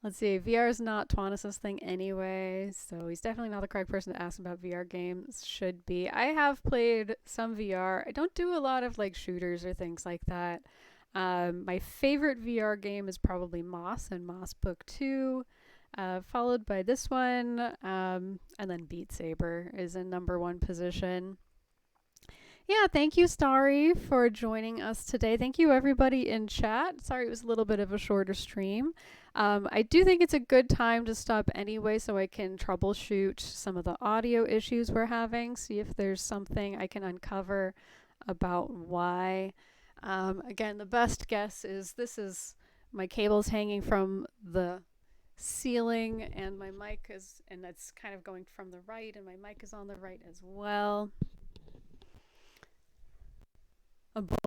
Let's see. VR is not Twanis' thing anyway, so he's definitely not the correct person to ask about VR games. Should be. I have played some VR. I don't do a lot of like shooters or things like that. My favorite VR game is probably Moss and Moss Book 2, followed by this one, and then Beat Saber is in #1 position. Yeah, thank you, Starry, for joining us today. Thank you, everybody in chat. Sorry it was a little bit of a shorter stream. I do think it's a good time to stop anyway so I can troubleshoot some of the audio issues we're having, see if there's something I can uncover about why. Again, the best guess is this is my cables hanging from the ceiling and my mic is, and that's kind of going from the right and my mic is on the right as well. A bowl.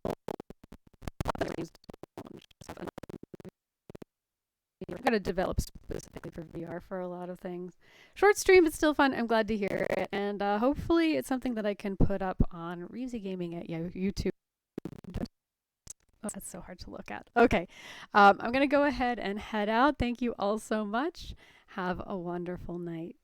I'm going to develop specifically for VR for a lot of things. Short stream, but still fun. I'm glad to hear it. And hopefully it's something that I can put up on Reezy Gaming at YouTube. Oh, that's so hard to look at. Okay. I'm going to go ahead and head out. Thank you all so much. Have a wonderful night.